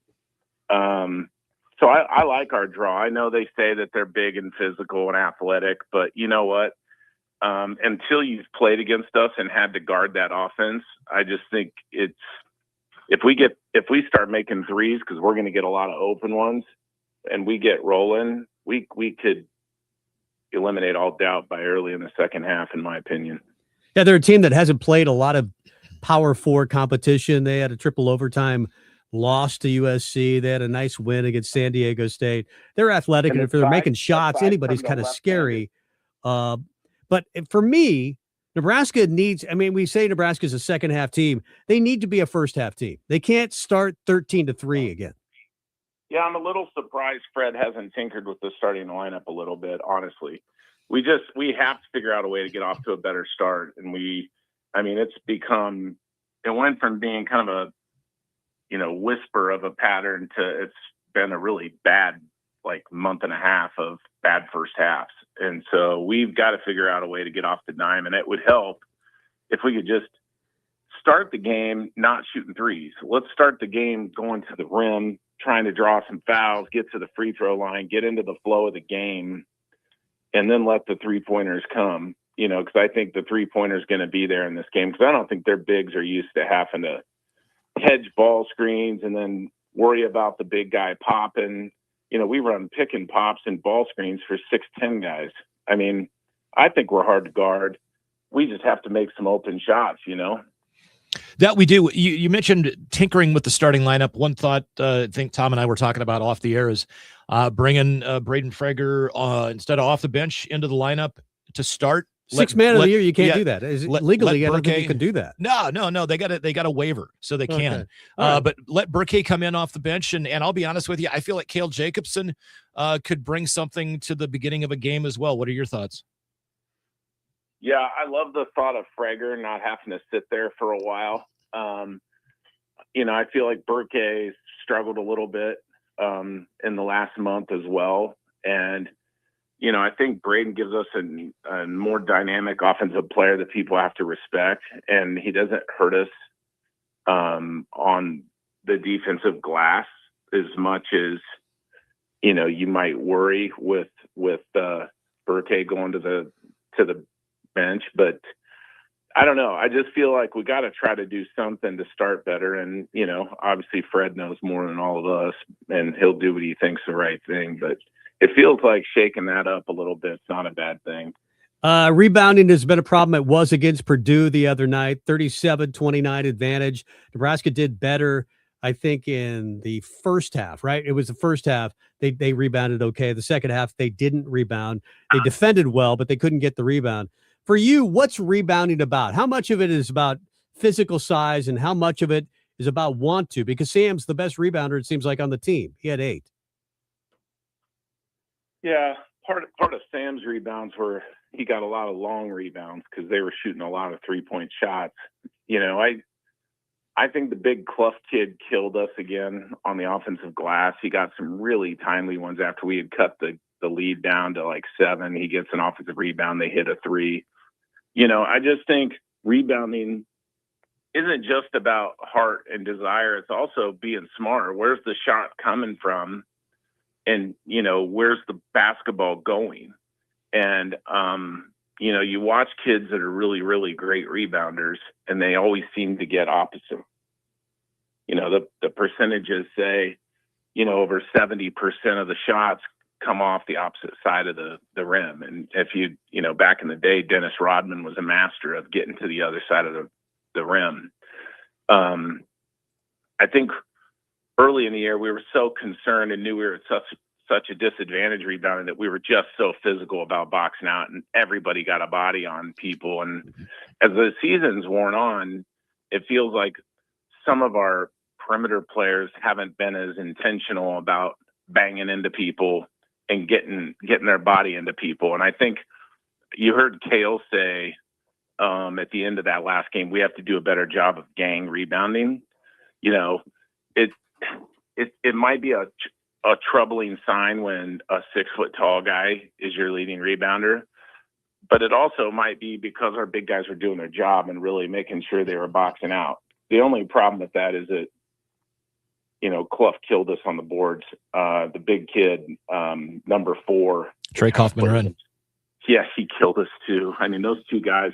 So I like our draw. I know they say that they're big and physical and athletic, but you know what? Until you've played against us and had to guard that offense, I just think if we start making threes, because we're going to get a lot of open ones, and we get rolling, we could eliminate all doubt by early in the second half, in my opinion. Yeah, they're a team that hasn't played a lot of Power 4 competition. They had a triple overtime loss to USC. They had a nice win against San Diego State. They're athletic, and if they're making shots, anybody's kind of scary. But for me, Nebraska needs, I mean, we say Nebraska's a second half team. They need to be a first half team. They can't start 13-3 again. Yeah, I'm a little surprised Fred hasn't tinkered with the starting lineup a little bit, honestly. We have to figure out a way to get off to a better start. And it went from being kind of a, whisper of a pattern to it's been a really bad, month and a half of bad first halves. And so we've got to figure out a way to get off the dime. And it would help if we could just start the game not shooting threes. Let's start the game going to the rim, trying to draw some fouls, get to the free throw line, get into the flow of the game, and then let the three-pointers come, because I think the three-pointer is going to be there in this game, because I don't think their bigs are used to having to hedge ball screens and then worry about the big guy popping. We run pick and pops and ball screens for 6'10" guys. I mean, I think we're hard to guard. We just have to make some open shots, That we do. You mentioned tinkering with the starting lineup. One thought I think Tom and I were talking about off the air is bringing Braden Frager instead of off the bench into the lineup to start. Sixth man of the year, you can't do that. Legally, I don't think you can do that. No. They got a waiver, so they can. Right. But let Burke come in off the bench, and I'll be honest with you, I feel like Cale Jacobson could bring something to the beginning of a game as well. What are your thoughts? Yeah, I love the thought of Frager not having to sit there for a while. I feel like Burke struggled a little bit in the last month as well. And, I think Braden gives us a more dynamic offensive player that people have to respect. And he doesn't hurt us on the defensive glass as much as, you might worry with Burke going to the bench. But I don't know. I just feel like we got to try to do something to start better. And, obviously Fred knows more than all of us, and he'll do what he thinks the right thing. But it feels like shaking that up a little bit. It's not a bad thing. Rebounding has been a problem. It was against Purdue the other night, 37-29 advantage. Nebraska did better, I think, in the first half, right? It was the first half. They rebounded okay. The second half, they didn't rebound. They defended well, but they couldn't get the rebound. For you, what's rebounding about? How much of it is about physical size and how much of it is about want to? Because Sam's the best rebounder, it seems like, on the team. He had 8. Yeah, part of Sam's rebounds were he got a lot of long rebounds because they were shooting a lot of 3-point shots. I think the big Clough kid killed us again on the offensive glass. He got some really timely ones after we had cut the lead down to like 7. He gets an offensive rebound. They hit a 3. I just think rebounding isn't just about heart and desire. It's also being smart. Where's the shot coming from? And, where's the basketball going? And, you watch kids that are really, really great rebounders, and they always seem to get opposite. The percentages say, over 70% of the shots come off the opposite side of the rim. And if back in the day, Dennis Rodman was a master of getting to the other side of the rim. I think early in the year, we were so concerned and knew we were at such a disadvantage rebounding that we were just so physical about boxing out, and everybody got a body on people. And as the season's worn on, it feels like some of our perimeter players haven't been as intentional about banging into people and getting their body into people. And I think you heard Kale say at the end of that last game, we have to do a better job of gang rebounding. It might be a troubling sign when a 6-foot tall guy is your leading rebounder, but it also might be because our big guys are doing their job and really making sure they were boxing out. The only problem with that is that, Clough killed us on the boards. The big kid, number 4. Trey Kaufman-Renn. Yeah, he killed us too. I mean, those two guys,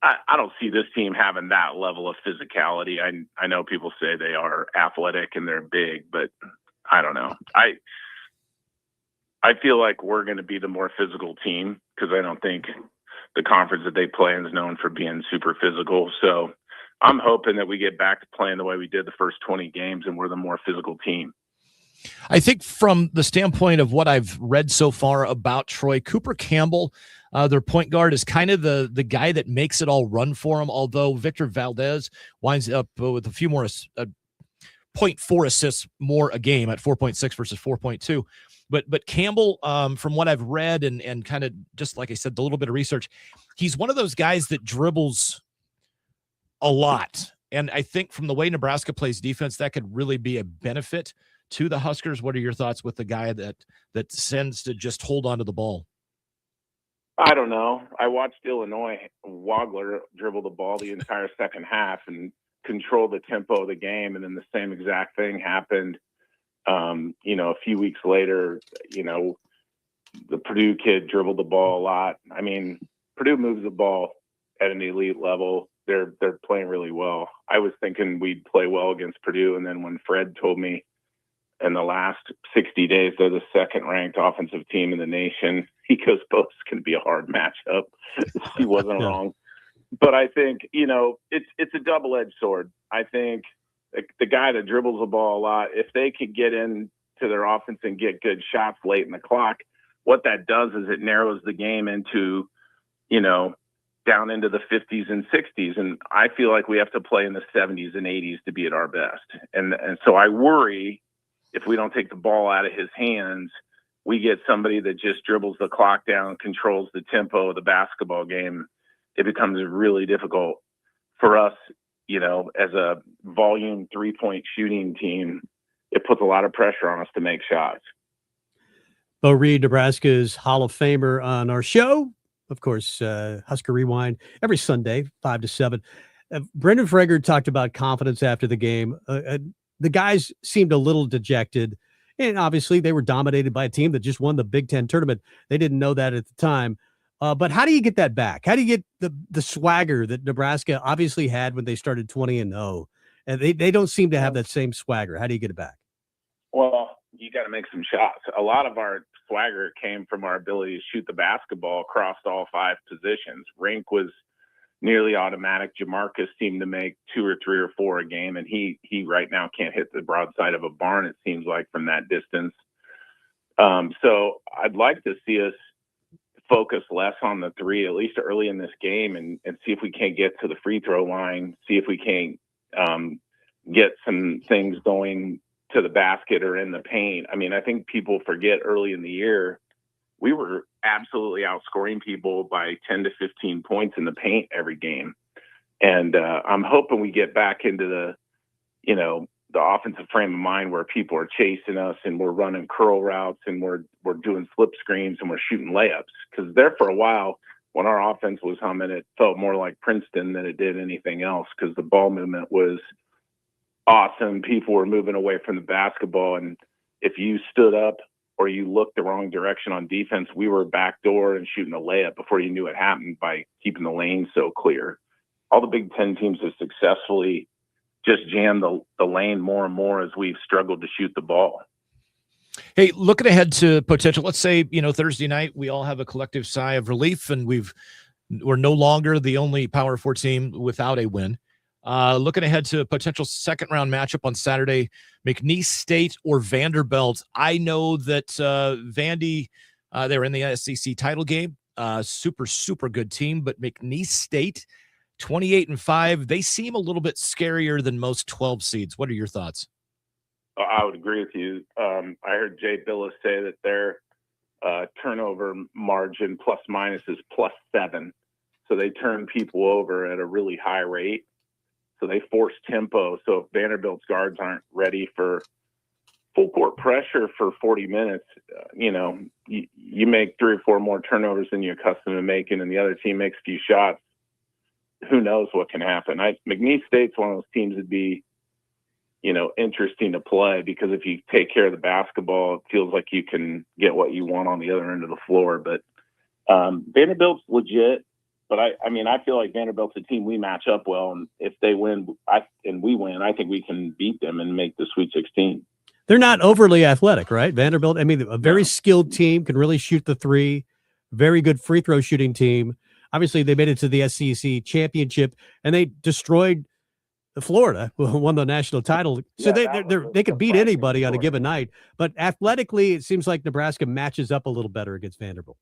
I don't see this team having that level of physicality. I know people say they are athletic and they're big, but I don't know. I feel like we're going to be the more physical team because I don't think the conference that they play in is known for being super physical. So I'm hoping that we get back to playing the way we did the first 20 games and we're the more physical team. I think from the standpoint of what I've read so far about Troy, Cooper Campbell, their point guard, is kind of the guy that makes it all run for him, although Victor Valdez winds up with a few more 0.4 assists more a game at 4.6 versus 4.2. But Campbell, from what I've read and kind of just like I said, the little bit of research, he's one of those guys that dribbles a lot. And I think from the way Nebraska plays defense, that could really be a benefit to the Huskers. What are your thoughts with the guy that tends to just hold on to the ball? I don't know. I watched Illinois Wagler dribble the ball the entire second half and control the tempo of the game. And then the same exact thing happened, a few weeks later. The Purdue kid dribbled the ball a lot. I mean, Purdue moves the ball at an elite level. They're playing really well. I was thinking we'd play well against Purdue. And then when Fred told me in the last 60 days, they're the second-ranked offensive team in the nation, he goes, "Both can be a hard matchup." He wasn't wrong. But I think, it's a double-edged sword. I think the guy that dribbles the ball a lot, if they could get into their offense and get good shots late in the clock, what that does is it narrows the game into, down into the 50s and 60s. And I feel like we have to play in the 70s and 80s to be at our best. And so I worry if we don't take the ball out of his hands, we get somebody that just dribbles the clock down, controls the tempo of the basketball game. It becomes really difficult for us, as a volume 3-point shooting team. It puts a lot of pressure on us to make shots. Beau Reid, Nebraska's Hall of Famer, on our show. Of course, Husker Rewind every Sunday, 5 to 7. Brendan Frager talked about confidence after the game. The guys seemed a little dejected, and obviously they were dominated by a team that just won the Big Ten tournament. They didn't know that at the time. But how do you get that back? How do you get the swagger that Nebraska obviously had when they started 20-0? And they don't seem to have that same swagger. How do you get it back? Well, you got to make some shots. A lot of our swagger came from our ability to shoot the basketball across all 5 positions. Rink was nearly automatic. Jamarcus seemed to make 2 or 3 or 4 a game, and he right now can't hit the broadside of a barn, it seems like, from that distance. So I'd like to see us focus less on the 3, at least early in this game, and see if we can't get to the free throw line, see if we can't get some things going to the basket or in the paint. I mean, I think people forget early in the year, we were absolutely outscoring people by 10 to 15 points in the paint every game. And I'm hoping we get back into the offensive frame of mind where people are chasing us and we're running curl routes and we're doing slip screens and we're shooting layups. Because there for a while, when our offense was humming, it felt more like Princeton than it did anything else because the ball movement was awesome. People were moving away from the basketball. And if you stood up or you looked the wrong direction on defense, we were backdoor and shooting a layup before you knew it happened by keeping the lane so clear. All the Big Ten teams have successfully just jammed the lane more and more as we've struggled to shoot the ball. Hey, looking ahead to potential, let's say, Thursday night, we all have a collective sigh of relief and we're no longer the only Power 4 team without a win. Looking ahead to a potential second round matchup on Saturday, McNeese State or Vanderbilt. I know that Vandy, they're in the SEC title game, super, super good team, but McNeese State, 28-5, they seem a little bit scarier than most 12 seeds. What are your thoughts? I would agree with you. I heard Jay Billis say that their turnover margin plus minus is +7. So they turn people over at a really high rate. So they force tempo. So if Vanderbilt's guards aren't ready for full court pressure for 40 minutes, you make 3 or 4 more turnovers than you're accustomed to making, and the other team makes a few shots. Who knows what can happen? McNeese State's one of those teams that'd be, interesting to play because if you take care of the basketball, it feels like you can get what you want on the other end of the floor. But Vanderbilt's legit. But I feel like Vanderbilt's a team we match up well, and if they win and we win, I think we can beat them and make the Sweet 16. They're not overly athletic, right? Vanderbilt, a very skilled team, can really shoot the three, very good free throw shooting team. Obviously, they made it to the SEC championship, and they destroyed Florida, who won the national title. So they could beat anybody on a given night. But athletically, it seems like Nebraska matches up a little better against Vanderbilt.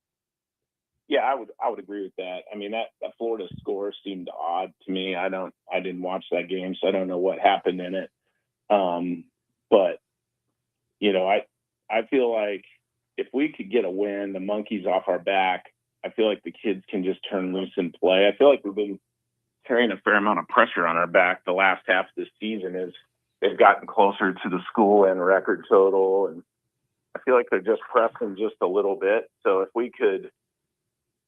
Yeah, I would agree with that. That Florida score seemed odd to me. I didn't watch that game, so I don't know what happened in it. But I feel like if we could get a win, the monkey's off our back. I feel like the kids can just turn loose and play. I feel like we've been carrying a fair amount of pressure on our back the last half of this season as they've gotten closer to the school and record total. And I feel like they're just pressing just a little bit. So if we could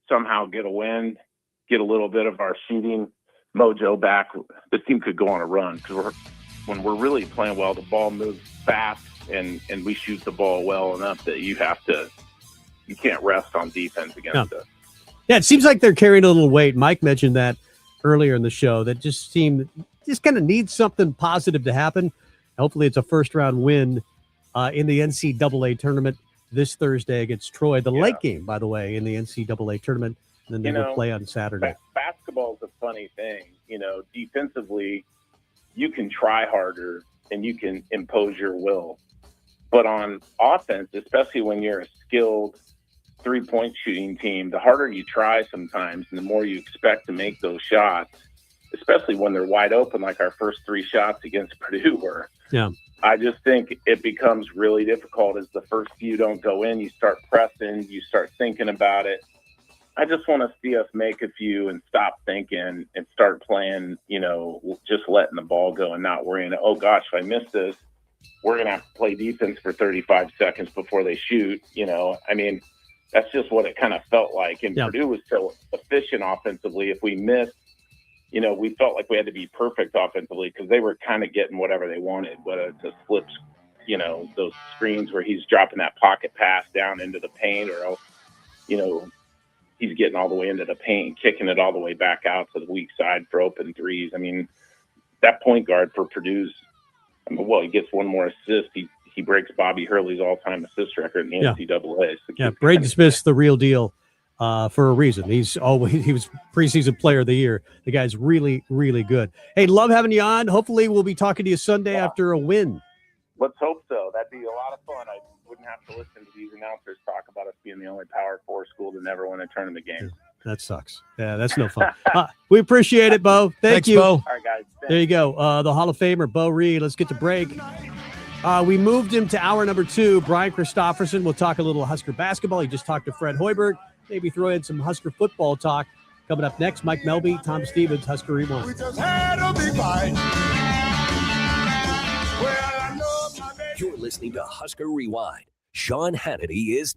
somehow get a win, get a little bit of our shooting mojo back, the team could go on a run. Because when we're really playing well, the ball moves fast and we shoot the ball well enough that you can't rest on defense against us. Yeah, it seems like they're carrying a little weight. Mike mentioned that earlier in the show. That just kind of needs something positive to happen. Hopefully it's a first-round win in the NCAA tournament this Thursday against Troy. The late game, by the way, in the NCAA tournament. And then they will play on Saturday. Basketball is a funny thing. Defensively, you can try harder and you can impose your will. But on offense, especially when you're a skilled three-point shooting team, the harder you try sometimes and the more you expect to make those shots, especially when they're wide open, like our first 3 shots against Purdue were. Yeah. I just think it becomes really difficult as the first few don't go in. You start pressing, you start thinking about it. I just want to see us make a few and stop thinking and start playing, just letting the ball go and not worrying, oh gosh, if I miss this, we're going to have to play defense for 35 seconds before they shoot. That's just what it kind of felt like. And Purdue was so efficient offensively. If we missed, we felt like we had to be perfect offensively because they were kind of getting whatever they wanted, whether it's a slips, those screens where he's dropping that pocket pass down into the paint or, he's getting all the way into the paint and kicking it all the way back out to the weak side for open threes. That point guard for Purdue's, he gets one more assist. He breaks Bobby Hurley's all-time assist record in the NCAA. So Braden Smith's the real deal for a reason. He was preseason player of the year. The guy's really, really good. Hey, love having you on. Hopefully we'll be talking to you Sunday after a win. Let's hope so. That'd be a lot of fun. I wouldn't have to listen to these announcers talk about us being the only Power 4 school to never win a tournament game. That sucks. Yeah, that's no fun. We appreciate it, Beau. Thanks, you. Beau. All right, guys. Thanks. There you go. The Hall of Famer, Beau Reid. Let's get to break. We moved him to hour number 2. Brian Christopherson. We'll talk a little Husker basketball. He just talked to Fred Hoiberg. Maybe throw in some Husker football talk. Coming up next, Mike Melby, Tom Stevens, Husker Rewind. We just had a big fight. You're listening to Husker Rewind. Sean Hannity is...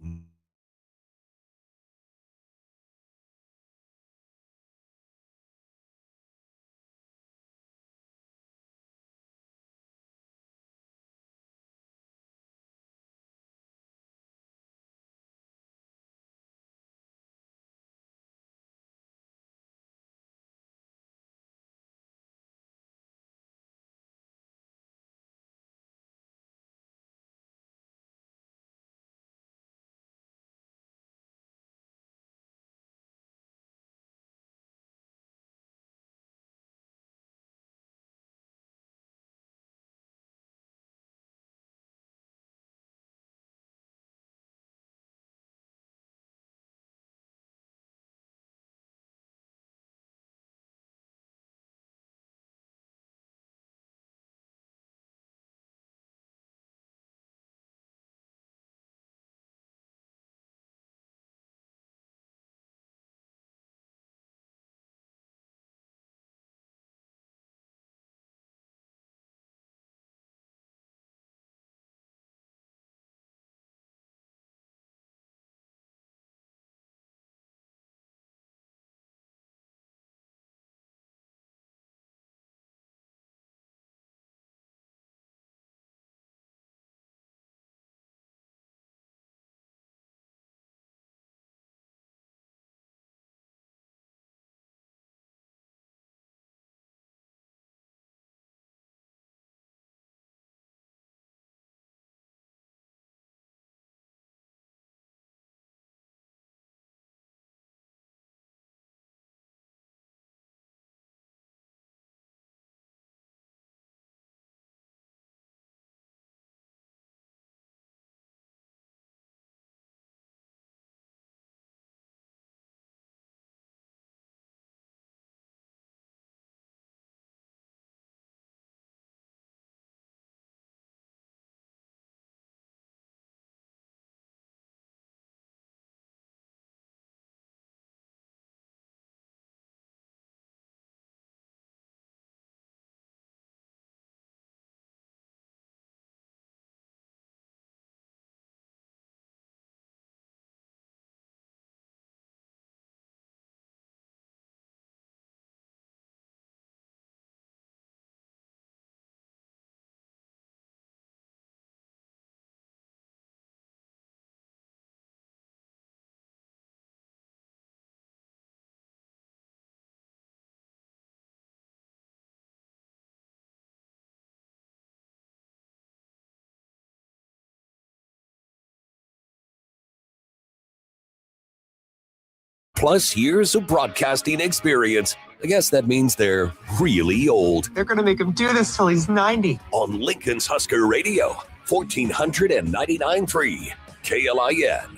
Plus years of broadcasting experience. I guess that means they're really old. They're going to make him do this till he's 90. On Lincoln's Husker Radio, 1499.3 KLIN.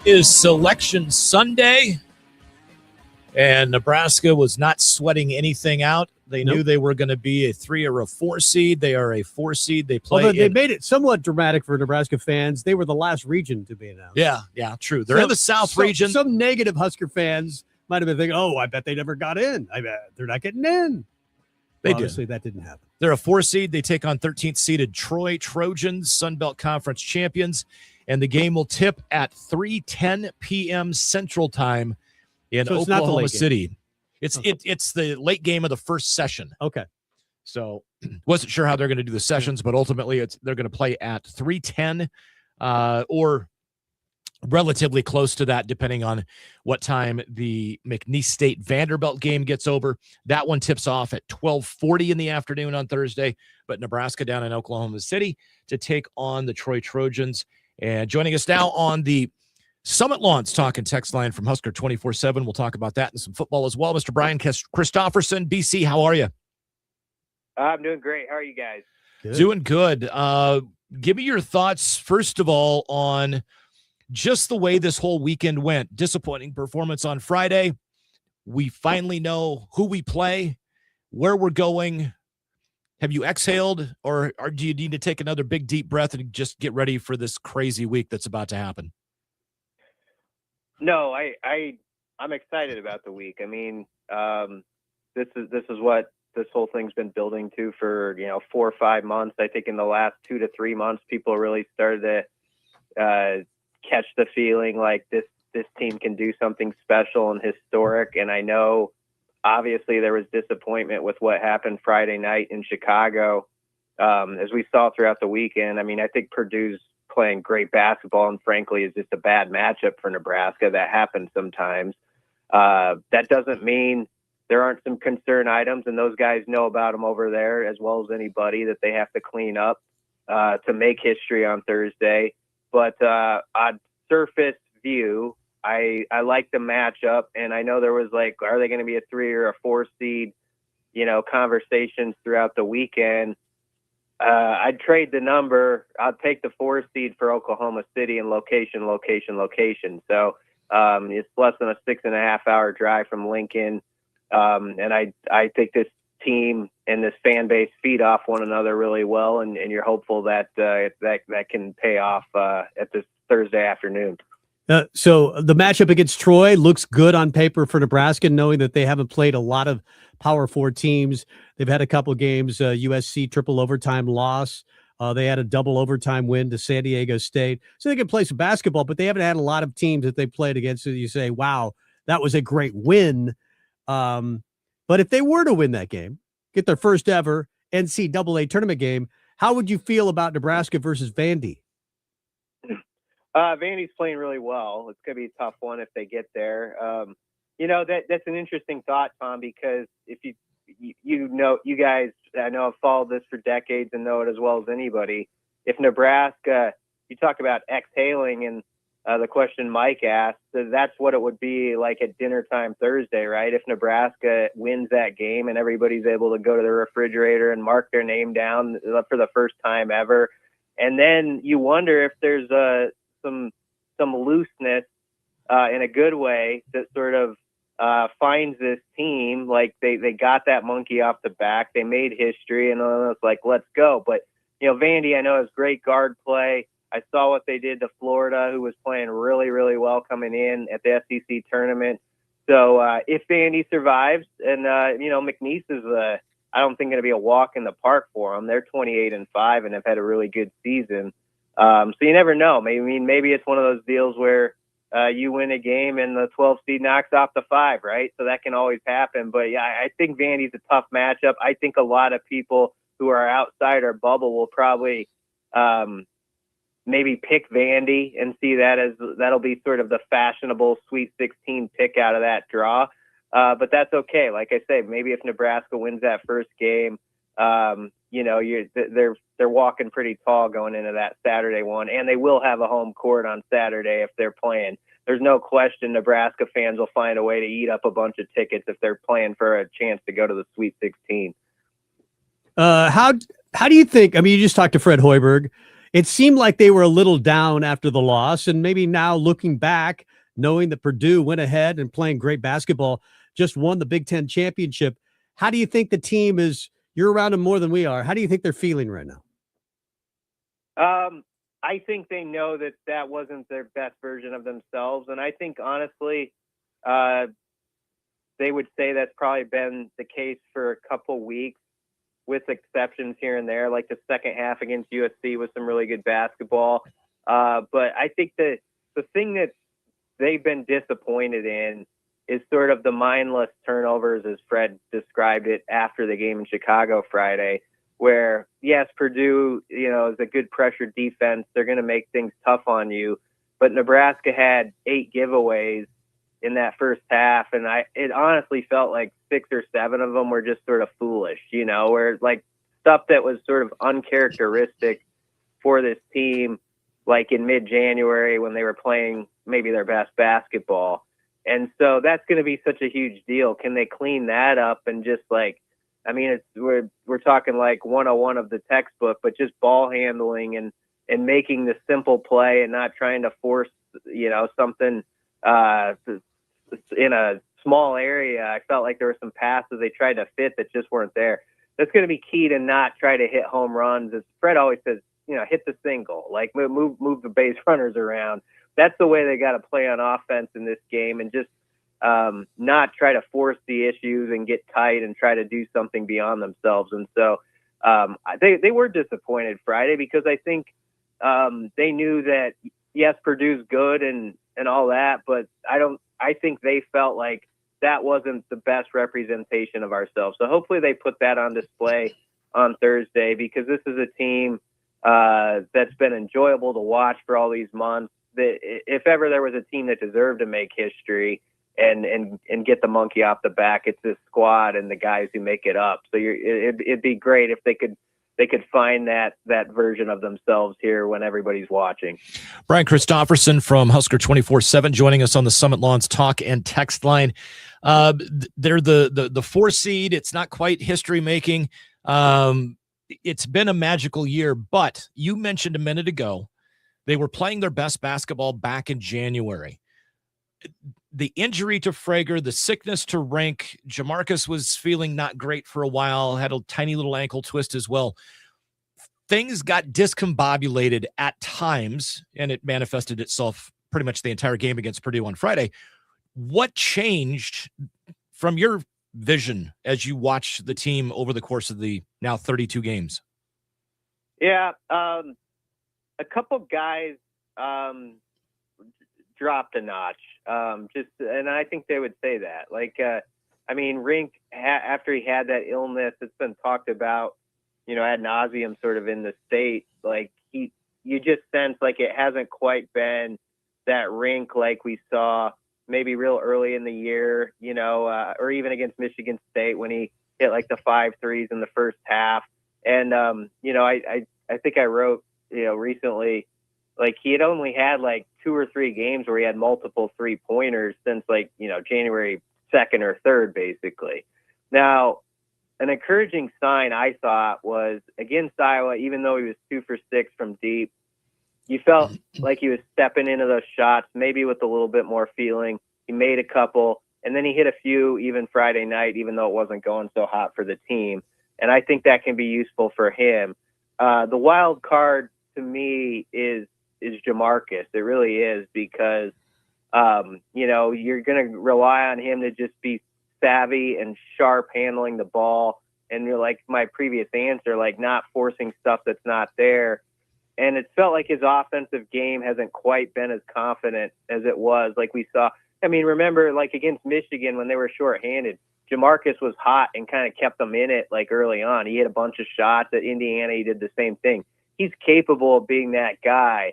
Is Selection Sunday, and Nebraska was not sweating anything out. They knew they were going to be a 3 or a 4 seed. They are a 4 seed. They play. Although they made it somewhat dramatic for Nebraska fans. They were the last region to be announced. Yeah, true. They're in the South region. Some negative Husker fans might have been thinking, "Oh, I bet they never got in. I bet they're not getting in." Obviously, that didn't happen. They're a 4 seed. They take on 13th seeded Troy Trojans, Sun Belt Conference champions, and the game will tip at 3:10 p.m. Central Time in Oklahoma City. It's the late game of the first session. Okay. So wasn't sure how they're going to do the sessions, but ultimately they're going to play at 3:10 or relatively close to that, depending on what time the McNeese State Vanderbilt game gets over. That one tips off at 12:40 in the afternoon on Thursday, but Nebraska down in Oklahoma City to take on the Troy Trojans. And joining us now on the Summit Lawns Talk and Text line from Husker 24/7. We'll talk about that and some football as well. Mr. Brian Christopherson, BC, how are you? I'm doing great. How are you guys? Good. Doing good. Give me your thoughts, first of all, on just the way this whole weekend went. Disappointing performance on Friday. We finally know who we play, where we're going. Have you exhaled, or do you need to take another big, deep breath and just get ready for this crazy week that's about to happen? No, I'm excited about the week. I mean, this is what this whole thing's been building to for 4 or 5 months. I think in the last 2 to 3 months, people really started to catch the feeling like this team can do something special and historic. And I know, obviously, there was disappointment with what happened Friday night in Chicago, as we saw throughout the weekend. I mean, I think Purdue's playing great basketball, and frankly, is just a bad matchup for Nebraska. That happens sometimes. That doesn't mean there aren't some concern items, and those guys know about them over there as well as anybody, that they have to clean up to make history on Thursday. But on surface view, I like the matchup, and I know there was like, are they going to be a 3 or a 4 seed, conversations throughout the weekend. I'd trade the number. I'd take the 4 seed for Oklahoma City and location. So it's less than a 6.5 hour drive from Lincoln. And I think this team and this fan base feed off one another really well, and you're hopeful that that can pay off at this Thursday afternoon. So the matchup against Troy looks good on paper for Nebraska, knowing that they haven't played a lot of Power 4 teams. They've had a couple games, USC triple overtime loss. They had a double overtime win to San Diego State. So they can play some basketball, but they haven't had a lot of teams that they played against. So you say, wow, that was a great win. But if they were to win that game, get their first ever NCAA tournament game, how would you feel about Nebraska versus Vandy? Vandy's playing really well. It's going to be a tough one if they get there. That's an interesting thought, Tom, because if you guys, I know have followed this for decades and know it as well as anybody. If Nebraska, you talk about exhaling, and the question Mike asked, that's what it would be like at dinner time Thursday, right? If Nebraska wins that game and everybody's able to go to the refrigerator and mark their name down for the first time ever. And then you wonder if there's some looseness in a good way that sort of finds this team. Like they got that monkey off the back. They made history, and it's like, let's go. But, Vandy, I know, has great guard play. I saw what they did to Florida, who was playing really, really well coming in at the SEC tournament. So if Vandy survives, and, McNeese is, I don't think, going to be a walk in the park for them. They're 28-5 and have had a really good season. So you never know. Maybe it's one of those deals where you win a game and the 12 seed knocks off the 5, right? So that can always happen. But yeah, I think Vandy's a tough matchup. I think a lot of people who are outside our bubble will probably maybe pick Vandy and see that as that'll be sort of the fashionable Sweet 16 pick out of that draw. But that's okay. Like I say, maybe if Nebraska wins that first game, they're walking pretty tall going into that Saturday one, and they will have a home court on Saturday if they're playing. There's no question Nebraska fans will find a way to eat up a bunch of tickets if they're playing for a chance to go to the Sweet 16. How do you think? I mean, you just talked to Fred Hoiberg. It seemed like they were a little down after the loss, and maybe now looking back, knowing that Purdue went ahead and playing great basketball, just won the Big Ten championship. How do you think the team is? You're around them more than we are. How do you think they're feeling right now? I think they know that wasn't their best version of themselves. And I think, honestly, they would say that's probably been the case for a couple weeks, with exceptions here and there, like the second half against USC was some really good basketball. But I think that the thing that they've been disappointed in is sort of the mindless turnovers, as Fred described it after the game in Chicago Friday, where, yes, Purdue, is a good pressure defense. They're going to make things tough on you. But Nebraska had 8 giveaways in that first half, and it honestly felt like 6 or 7 of them were just sort of foolish, where like stuff that was sort of uncharacteristic for this team, like in mid-January when they were playing maybe their best basketball. And so that's going to be such a huge deal. Can they clean that up and just we're talking like 101 of the textbook, but just ball handling and making the simple play and not trying to force, something in a small area. I felt like there were some passes they tried to fit that just weren't there. that's going to be key to not try to hit home runs. As Fred always says, hit the single, like move the base runners around. That's the way they got to play on offense in this game, and just not try to force the issues and get tight and try to do something beyond themselves. And so they were disappointed Friday, because I think they knew that, yes, Purdue's good and all that, but I think they felt like that wasn't the best representation of ourselves. So hopefully they put that on display on Thursday, because this is a team that's been enjoyable to watch for all these months. That if ever there was a team that deserved to make history and get the monkey off the back, it's this squad and the guys who make it up. So it'd be great if they could find that version of themselves here when everybody's watching. Brian Christopherson from Husker 24/7 joining us on the Summit Lawns talk and text line. They're the 4 seed. It's not quite history making. It's been a magical year, but you mentioned a minute ago they were playing their best basketball back in January. The injury to Frager, the sickness to Rink, Jamarcus was feeling not great for a while, had a tiny little ankle twist as well. Things got discombobulated at times, and it manifested itself pretty much the entire game against Purdue on Friday. What changed from your vision as you watch the team over the course of the now 32 games? Yeah, a couple guys dropped a notch. And I think they would say that. Like, Rink, after he had that illness, it's been talked about, ad nauseum sort of in the state. Like, you just sense like it hasn't quite been that Rink like we saw maybe real early in the year, or even against Michigan State when he hit like the 5 threes in the first half. And, I think I wrote, recently, like he had only had like 2 or 3 games where he had multiple 3-pointers since like, January 2nd or 3rd, basically. Now, an encouraging sign I thought was against Iowa, even though he was 2 for 6 from deep, you felt like he was stepping into those shots, maybe with a little bit more feeling. He made a couple, and then he hit a few even Friday night, even though it wasn't going so hot for the team. And I think that can be useful for him. The wild card to me is Jamarcus. It really is, because, you're going to rely on him to just be savvy and sharp handling the ball. And you're like my previous answer, like not forcing stuff that's not there. And it felt like his offensive game hasn't quite been as confident as it was. Like we saw, remember like against Michigan when they were shorthanded, Jamarcus was hot and kind of kept them in it like early on. He had a bunch of shots. At Indiana, he did the same thing. He's capable of being that guy.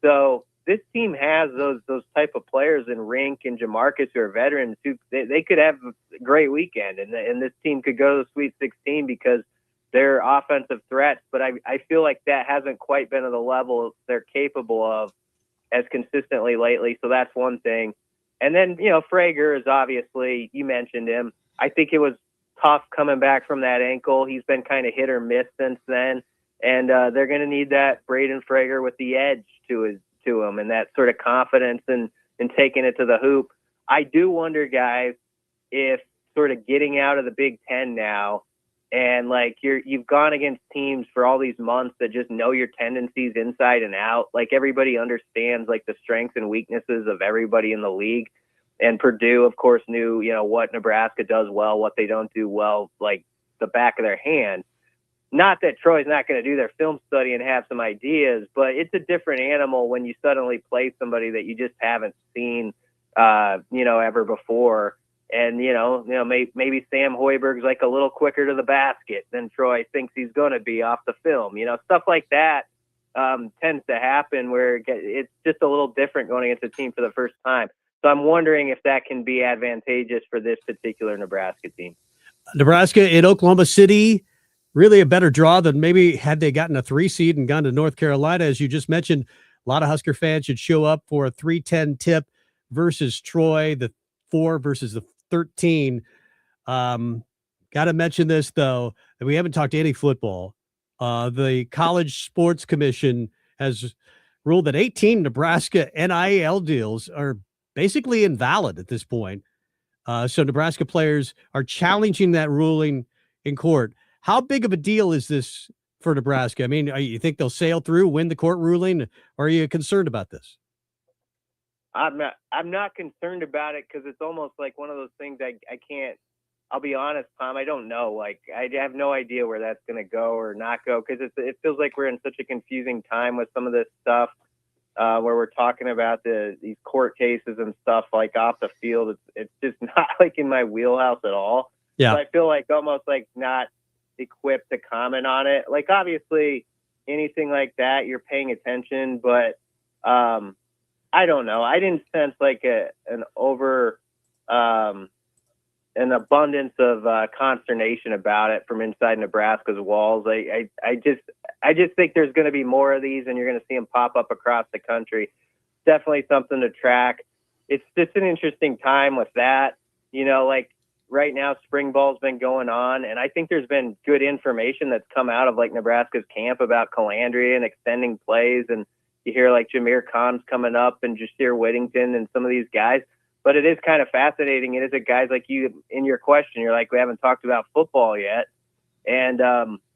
So this team has those type of players in Rink and Jamarcus who are veterans who they could have a great weekend, and this team could go to the Sweet 16 because they're offensive threats. But I feel like that hasn't quite been at the level they're capable of as consistently lately. So that's one thing. And then, Frager is obviously, you mentioned him. I think it was tough coming back from that ankle. He's been kind of hit or miss since then. And they're going to need that Braden Frager with the edge to him and that sort of confidence and taking it to the hoop. I do wonder, guys, if sort of getting out of the Big Ten now and like you've gone against teams for all these months that just know your tendencies inside and out. Like everybody understands like the strengths and weaknesses of everybody in the league. And Purdue, of course, knew, what Nebraska does well, what they don't do well, like the back of their hand. Not that Troy's not going to do their film study and have some ideas, but it's a different animal when you suddenly play somebody that you just haven't seen, ever before. And, maybe Sam Hoiberg's like a little quicker to the basket than Troy thinks he's going to be off the film. Stuff like that tends to happen where it's just a little different going against a team for the first time. So I'm wondering if that can be advantageous for this particular Nebraska team. Nebraska in Oklahoma City, really a better draw than maybe had they gotten a 3 seed and gone to North Carolina. As you just mentioned, a lot of Husker fans should show up for a 3-10 tip versus Troy, the 4 versus the 13. Got to mention this, though, that we haven't talked any football. The College Sports Commission has ruled that 18 Nebraska NIL deals are basically invalid at this point. So Nebraska players are challenging that ruling in court. How big of a deal is this for Nebraska? I mean, you think they'll sail through, win the court ruling, or are you concerned about this? I'm not concerned about it because it's almost like one of those things I can't. I'll be honest, Tom. I don't know. Like, I have no idea where that's going to go or not go because it feels like we're in such a confusing time with some of this stuff where we're talking about these court cases and stuff like off the field. It's just not like in my wheelhouse at all. Yeah. So I feel like almost like not equipped to comment on it. Like, obviously, anything like that, you're paying attention, but I don't know. I didn't sense like an abundance of consternation about it from inside Nebraska's walls. I just think there's going to be more of these, and you're going to see them pop up across the country. Definitely something to track. It's just an interesting time with that. You know, like right now, spring ball's been going on, and I think there's been good information that's come out of like Nebraska's camp about Calandria and extending plays, and you hear like Jameer Khan's coming up and Jasir Whittington and some of these guys. But it is kind of fascinating. It is a guys like you in your question. You're like, we haven't talked about football yet. And,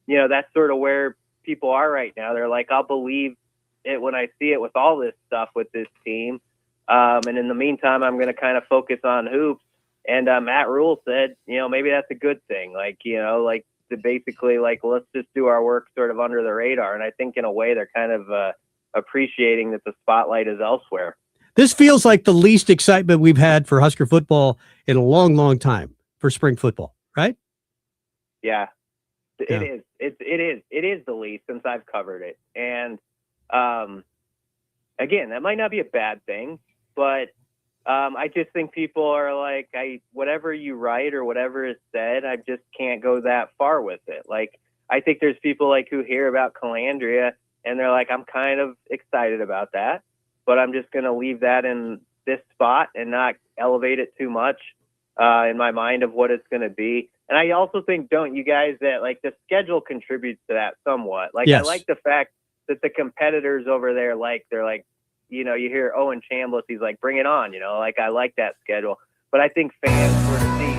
you know, that's sort of where people are right now. They're like, I'll believe it when I see it with all this stuff with this team. And in the meantime, I'm going to kind of focus on hoops. And Matt Rule said, you know, maybe that's a good thing. Like, you know, like to basically like, let's just do our work sort of under the radar. And I think in a way they're kind of appreciating that the spotlight is elsewhere. This feels like the least excitement we've had for Husker football in a long, long time for spring football, right? Yeah, it is. It is the least since I've covered it. And again, that might not be a bad thing, but I just think people are like, whatever you write or whatever is said, I just can't go that far with it. Like, I think there's people like who hear about Calandria and they're like, I'm kind of excited about that, but I'm just going to leave that in this spot and not elevate it too much in my mind of what it's going to be. And I also think, don't you guys, that like the schedule contributes to that somewhat. Like, yes. I like the fact that the competitors over there, like, they're like, you know, you hear Owen Chambliss, he's like, bring it on, you know, like, I like that schedule. But I think fans sort of see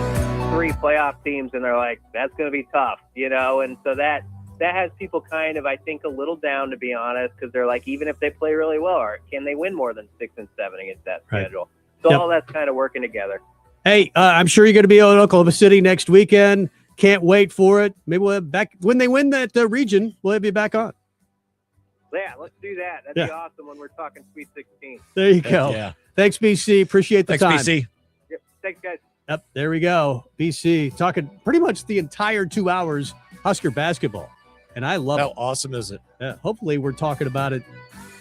3 playoff teams and they're like, that's going to be tough, you know? And so that has people kind of, I think, a little down, to be honest, because they're like, even if they play really well, can they win more than 6 and 7 against that schedule? So all that's kind of working together. Hey, I'm sure you're going to be in Oklahoma City next weekend. Can't wait for it. Maybe we'll have back when they win that region. We'll have you back on. Yeah, let's do that. That'd be awesome when we're talking Sweet 16. There you go. Yeah. Thanks, BC. Appreciate the time. Thanks, BC. Yep. Thanks, guys. Yep. There we go. BC talking pretty much the entire 2 hours Husker basketball, and I love it. How awesome is it? Yeah. Hopefully, we're talking about it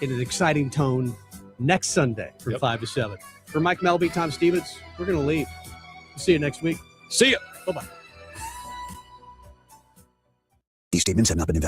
in an exciting tone next Sunday from 5 to 7. For Mike Melby, Tom Stevens, we're going to leave. See you next week. See you. Bye-bye. These statements have not been evaluated.